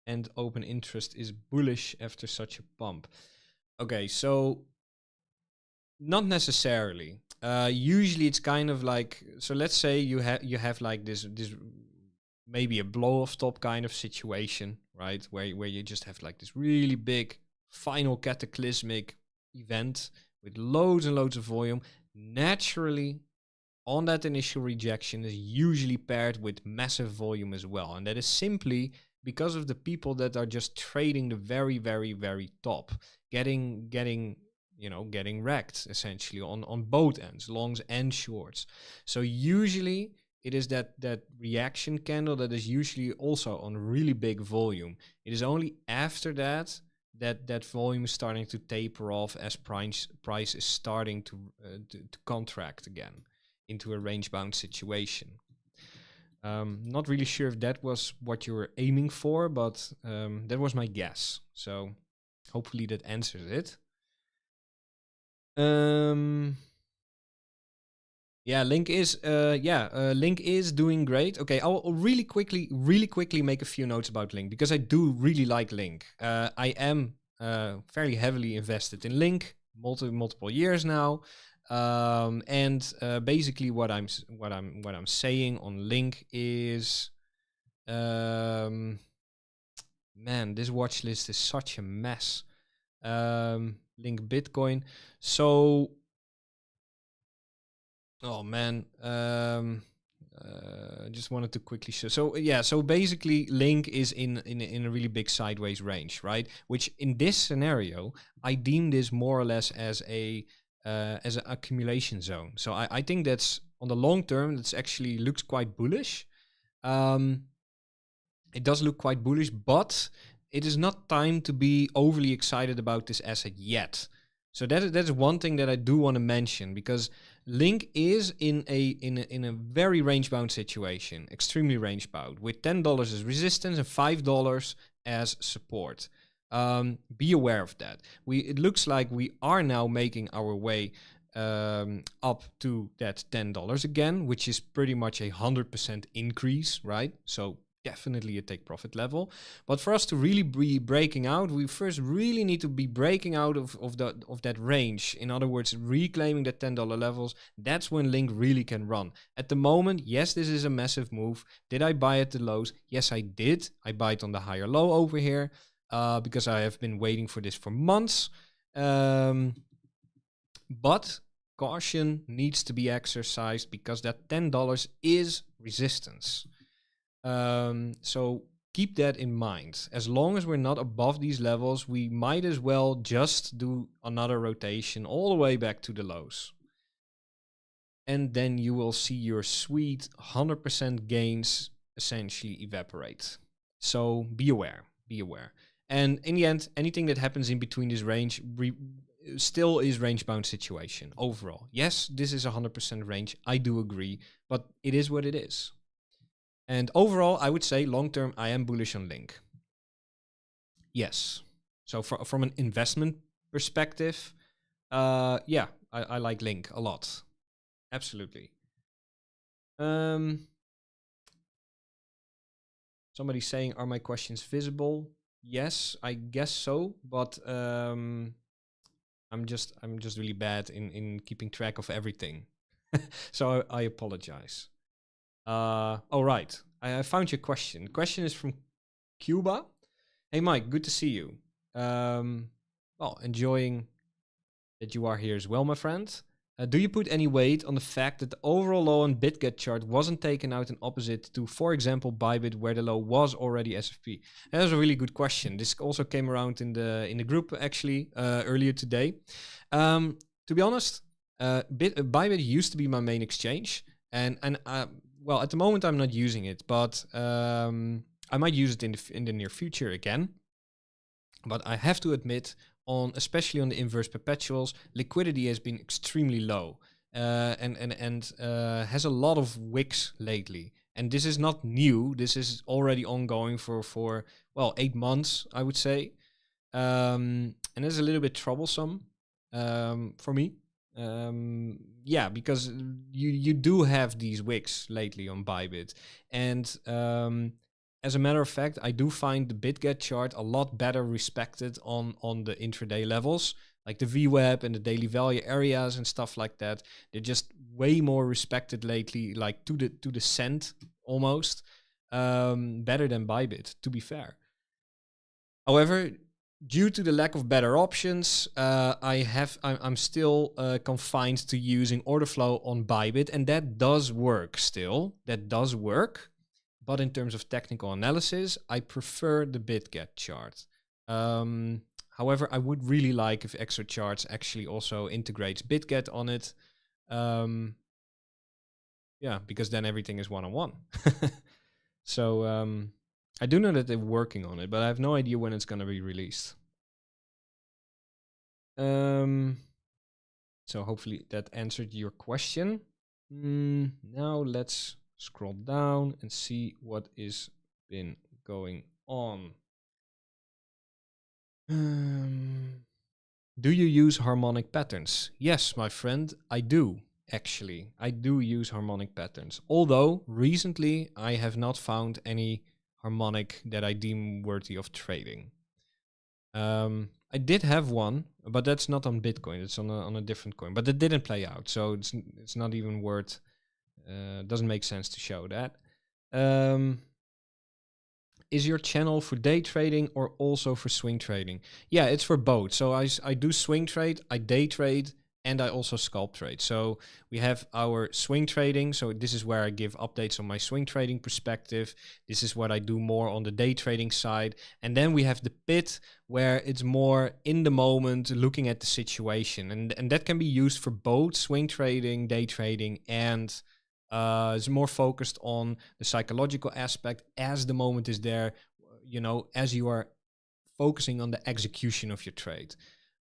and open interest is bullish after such a pump. Okay, so not necessarily. Usually it's kind of like, so let's say you have like this maybe a blow off top kind of situation, right? Where you just have like this really big final cataclysmic event with loads and loads of volume. Naturally, on that initial rejection is usually paired with massive volume as well. And that is simply because of the people that are just trading the very, very, very top, getting wrecked essentially on both ends, longs and shorts. So usually it is that reaction candle that is usually also on really big volume. It is only after that that volume is starting to taper off as price is starting to contract again into a range bound situation. Not really sure if that was what you were aiming for, but that was my guess. So hopefully that answers it. Yeah, Link is Link is doing great. Okay, I'll really quickly make a few notes about Link because I do really like Link. I am fairly heavily invested in Link, multiple years now. And basically what I'm saying on Link is, man, this watch list is such a mess. Link Bitcoin. So, oh man, just wanted to quickly show. So yeah, so basically Link is in a really big sideways range, right? Which in this scenario, I deem this more or less as an accumulation zone. So I think that's on the long term, that's actually looks quite bullish. It does look quite bullish, but it is not time to be overly excited about this asset yet. So that's one thing that I do want to mention, because Link is in a very range bound situation, extremely range bound, with $10 as resistance and $5 as support. Be aware of that. It looks like we are now making our way up to that $10 again, which is pretty much 100% increase, right? So definitely a take profit level. But for us to really be breaking out, we first really need to be breaking out of that range. In other words, reclaiming the $10 levels. That's when Link really can run. At the moment, yes, this is a massive move. Did I buy at the lows? Yes, I did. I buy it on the higher low over here because I have been waiting for this for months. But caution needs to be exercised because that $10 is resistance. So keep that in mind. As long as we're not above these levels, we might as well just do another rotation all the way back to the lows. And then you will see your sweet 100% gains essentially evaporate. So be aware. And in the end, anything that happens in between this range still is range bound situation overall. Yes, this is 100% range. I do agree, but it is what it is. And overall, I would say long-term, I am bullish on Link. Yes. So from an investment perspective, yeah, I like Link a lot. Absolutely. Somebody's saying, are my questions visible? Yes, I guess so, but I'm just really bad in keeping track of everything. So I apologize. All right. I found your question. The question is from Cuba. Hey, Mike, good to see you. Well, enjoying that you are here as well, my friend. Do you put any weight on the fact that the overall low on BitGet chart wasn't taken out in opposite to, for example, Bybit, where the low was already SFP? That was a really good question. This also came around in the group actually earlier today. To be honest, Bybit used to be my main exchange, and well, at the moment I'm not using it, but I might use it in the near future again. But I have to admit, especially on the inverse perpetuals, liquidity has been extremely low and has a lot of wicks lately. And this is not new. This is already ongoing for well, 8 months, I would say. And it's a little bit troublesome for me. Yeah, because you do have these wicks lately on Bybit. And as a matter of fact, I do find the BitGet chart a lot better respected on the intraday levels, like the VWAP and the daily value areas and stuff like that. They're just way more respected lately, like to the cent almost, better than Bybit, to be fair. However, due to the lack of better options, I'm still confined to using order flow on Bybit, and that does work still. That does work. But in terms of technical analysis, I prefer the BitGet chart. However, I would really like if XOCharts actually also integrates BitGet on it. Yeah, because then everything is one-on-one. So I do know that they're working on it, but I have no idea when it's going to be released. So hopefully that answered your question. Now let's scroll down and see what is been going on. Do you use harmonic patterns? Yes, my friend, I do. Actually, I do use harmonic patterns. Although recently I have not found any harmonic that I deem worthy of trading. I did have one, but that's not on Bitcoin. It's on a different coin. But it didn't play out, so it's not even worth. Doesn't make sense to show that. Is your channel for day trading or also for swing trading? Yeah, it's for both. So I do swing trade, I day trade, and I also scalp trade. So we have our swing trading. So this is where I give updates on my swing trading perspective. This is what I do more on the day trading side. And then we have the pit where it's more in the moment, looking at the situation. And that can be used for both swing trading, day trading, and it's more focused on the psychological aspect as the moment is there, you know, as you are focusing on the execution of your trade.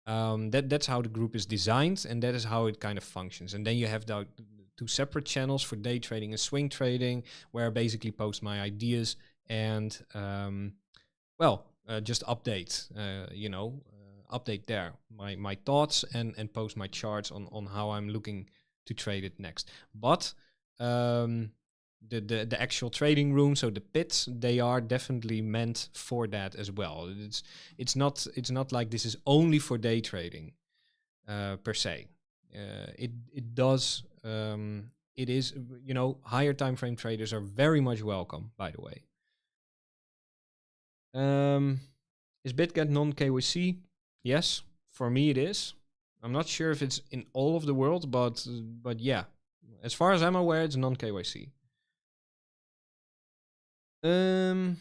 That's how the group is designed, and that is how it kind of functions. And then you have the two separate channels for day trading and swing trading, where I basically post my ideas and just update, update there my thoughts and post my charts on how I'm looking to trade it next. But the actual trading room, so the pits, they are definitely meant for that as well. It's not like this is only for day trading per se. It is, you know, higher time frame traders are very much welcome, by the way. Is BitGet non-KYC? Yes, for me it is. I'm not sure if it's in all of the world, but yeah, as far as I'm aware, it's non-KYC. Can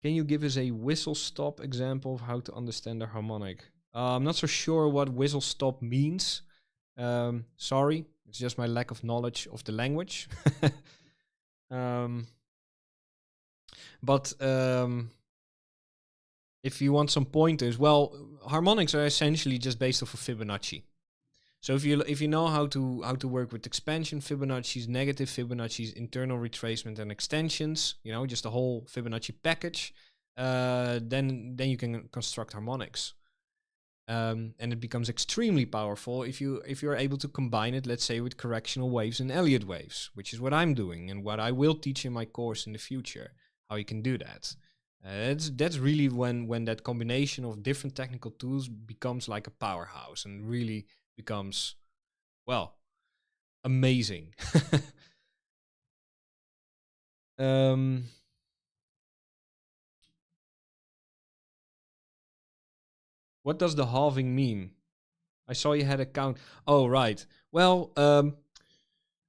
you give us a whistle stop example of how to understand a harmonic? I'm not so sure what whistle stop means. Sorry, it's just my lack of knowledge of the language. But if you want some pointers, well, harmonics are essentially just based off of Fibonacci. So if you know how to work with expansion Fibonacci's, negative Fibonacci's, internal retracement and extensions, you know, just the whole Fibonacci package, then you can construct harmonics. And it becomes extremely powerful if you're able to combine it, let's say, with correctional waves and Elliott waves, which is what I'm doing and what I will teach in my course in the future, how you can do that. That's really when that combination of different technical tools becomes like a powerhouse and really becomes, well, amazing. What does the halving mean? I saw you had a count. Oh, right. Well, I'm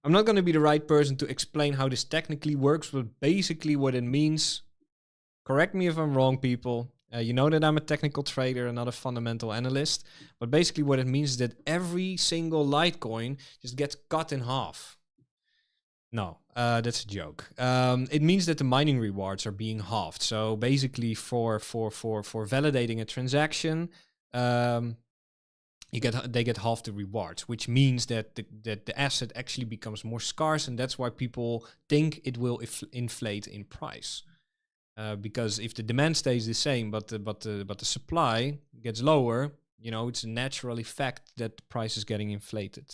not going to be the right person to explain how this technically works, but basically what it means, correct me if I'm wrong, people. You know that I'm a technical trader and not a fundamental analyst. But basically what it means is that every single Litecoin just gets cut in half. No, that's a joke. It means that the mining rewards are being halved. So basically for validating a transaction, they get half the rewards, which means that the asset actually becomes more scarce, and that's why people think it will inflate in price. Because if the demand stays the same, but the supply gets lower, you know, it's a natural effect that the price is getting inflated.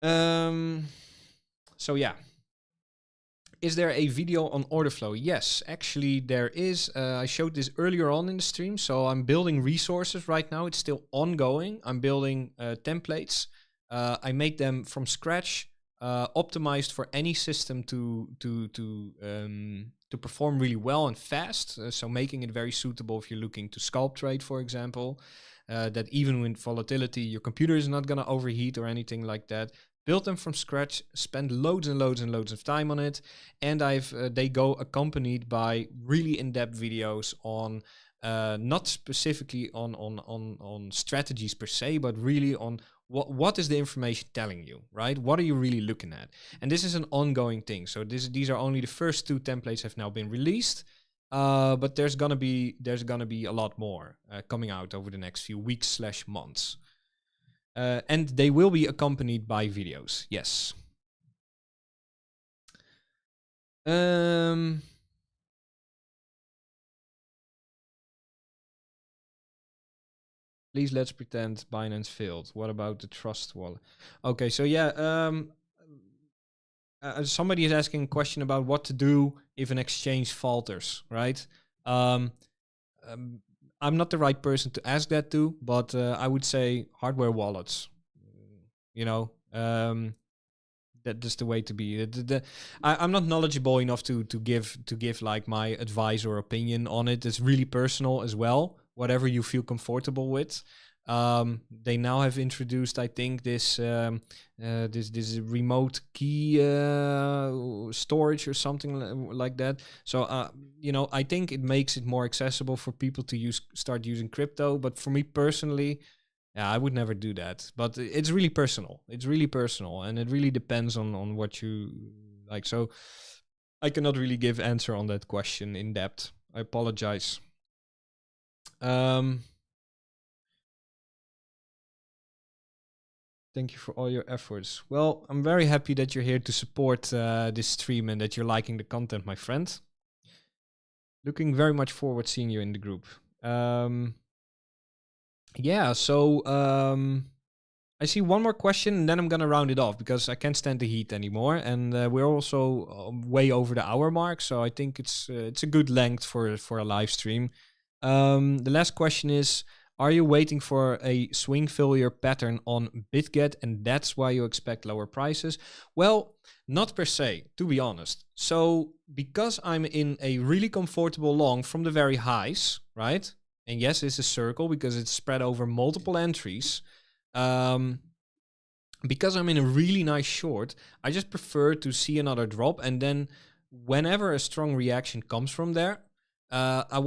So yeah. Is there a video on order flow? Yes, actually there is. I showed this earlier on in the stream. So I'm building resources right now. It's still ongoing. I'm building templates. I made them from scratch, optimized for any system to perform really well and fast. So making it very suitable if you're looking to scalp trade, for example. That even with volatility, your computer is not going to overheat or anything like that. Built them from scratch, spend loads and loads and loads of time on it, and they go accompanied by really in-depth videos on not specifically on strategies per se, but really on what is the information telling you, right? What are you really looking at? And this is an ongoing thing. So these are only the first 2 templates have now been released, but there's gonna be a lot more coming out over the next few weeks/months, and they will be accompanied by videos. Yes. Please let's pretend Binance failed. What about the Trust wallet? Okay, so yeah, somebody is asking a question about what to do if an exchange falters, right? I'm not the right person to ask that to, but I would say hardware wallets. You know, that's the way to be. I'm not knowledgeable enough to give like my advice or opinion on it. It's really personal as well. Whatever you feel comfortable with. They now have introduced, I think, this this remote key storage or something like that. So you know, I think it makes it more accessible for people to start using crypto. But for me personally, yeah, I would never do that. But it's really personal. It's really personal, and it really depends on what you like. So I cannot really give answer on that question in depth. I apologize. Thank you for all your efforts. Well, I'm very happy that you're here to support this stream and that you're liking the content, my friend. Looking very much forward seeing you in the group. Yeah, so I see one more question and then I'm gonna round it off because I can't stand the heat anymore, and we're also way over the hour mark, so I think it's a good length for a live stream. The last question is: are you waiting for a swing failure pattern on BitGet and that's why you expect lower prices? Well, not per se, to be honest. So because I'm in a really comfortable long from the very highs, right? And yes, it's a circle because it's spread over multiple entries. Because I'm in a really nice short, I just prefer to see another drop, and then whenever a strong reaction comes from there, I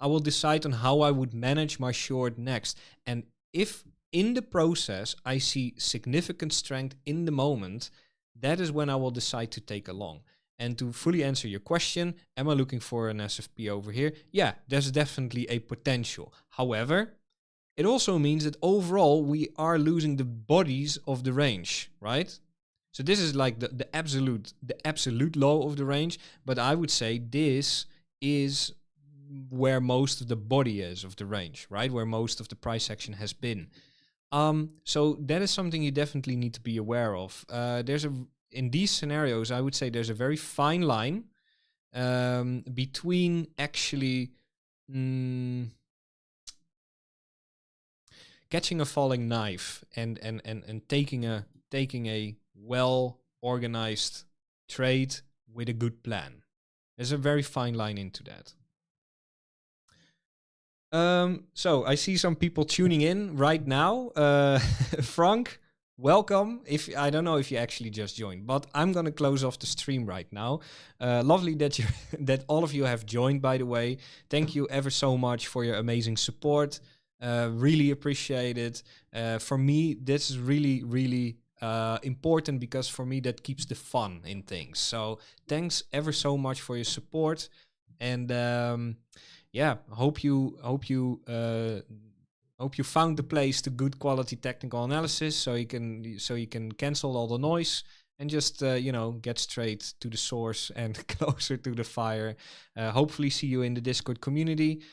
will decide on how I would manage my short next. And if in the process I see significant strength in the moment, that is when I will decide to take a long. And to fully answer your question, am I looking for an SFP over here? Yeah, there's definitely a potential. However, it also means that overall we are losing the bodies of the range, right? So this is like the absolute low of the range, but I would say this is where most of the body is of the range, right? Where most of the price action has been. So that is something you definitely need to be aware of. In these scenarios, I would say there's a very fine line between actually catching a falling knife and taking a well organized trade with a good plan. There's a very fine line into that. So I see some people tuning in right now. Frank, welcome. I don't know if you actually just joined, but I'm gonna close off the stream right now. Lovely that that all of you have joined, by the way. Thank you ever so much for your amazing support. Really appreciate it. For me, this is really important because for me that keeps the fun in things. So thanks ever so much for your support, and yeah, hope you found the place to good quality technical analysis, so you can cancel all the noise and just get straight to the source and closer to the fire. Hopefully see you in the Discord community.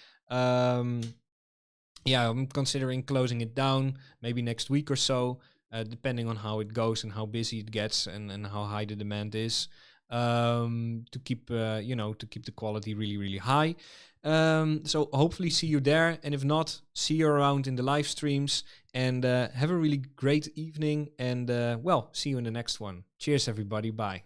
Yeah, I'm considering closing it down maybe next week or so, depending on how it goes and how busy it gets and how high the demand is, to keep the quality really high. So hopefully see you there, and if not, see you around in the live streams, and have a really great evening, and well, see you in the next one. Cheers everybody, bye.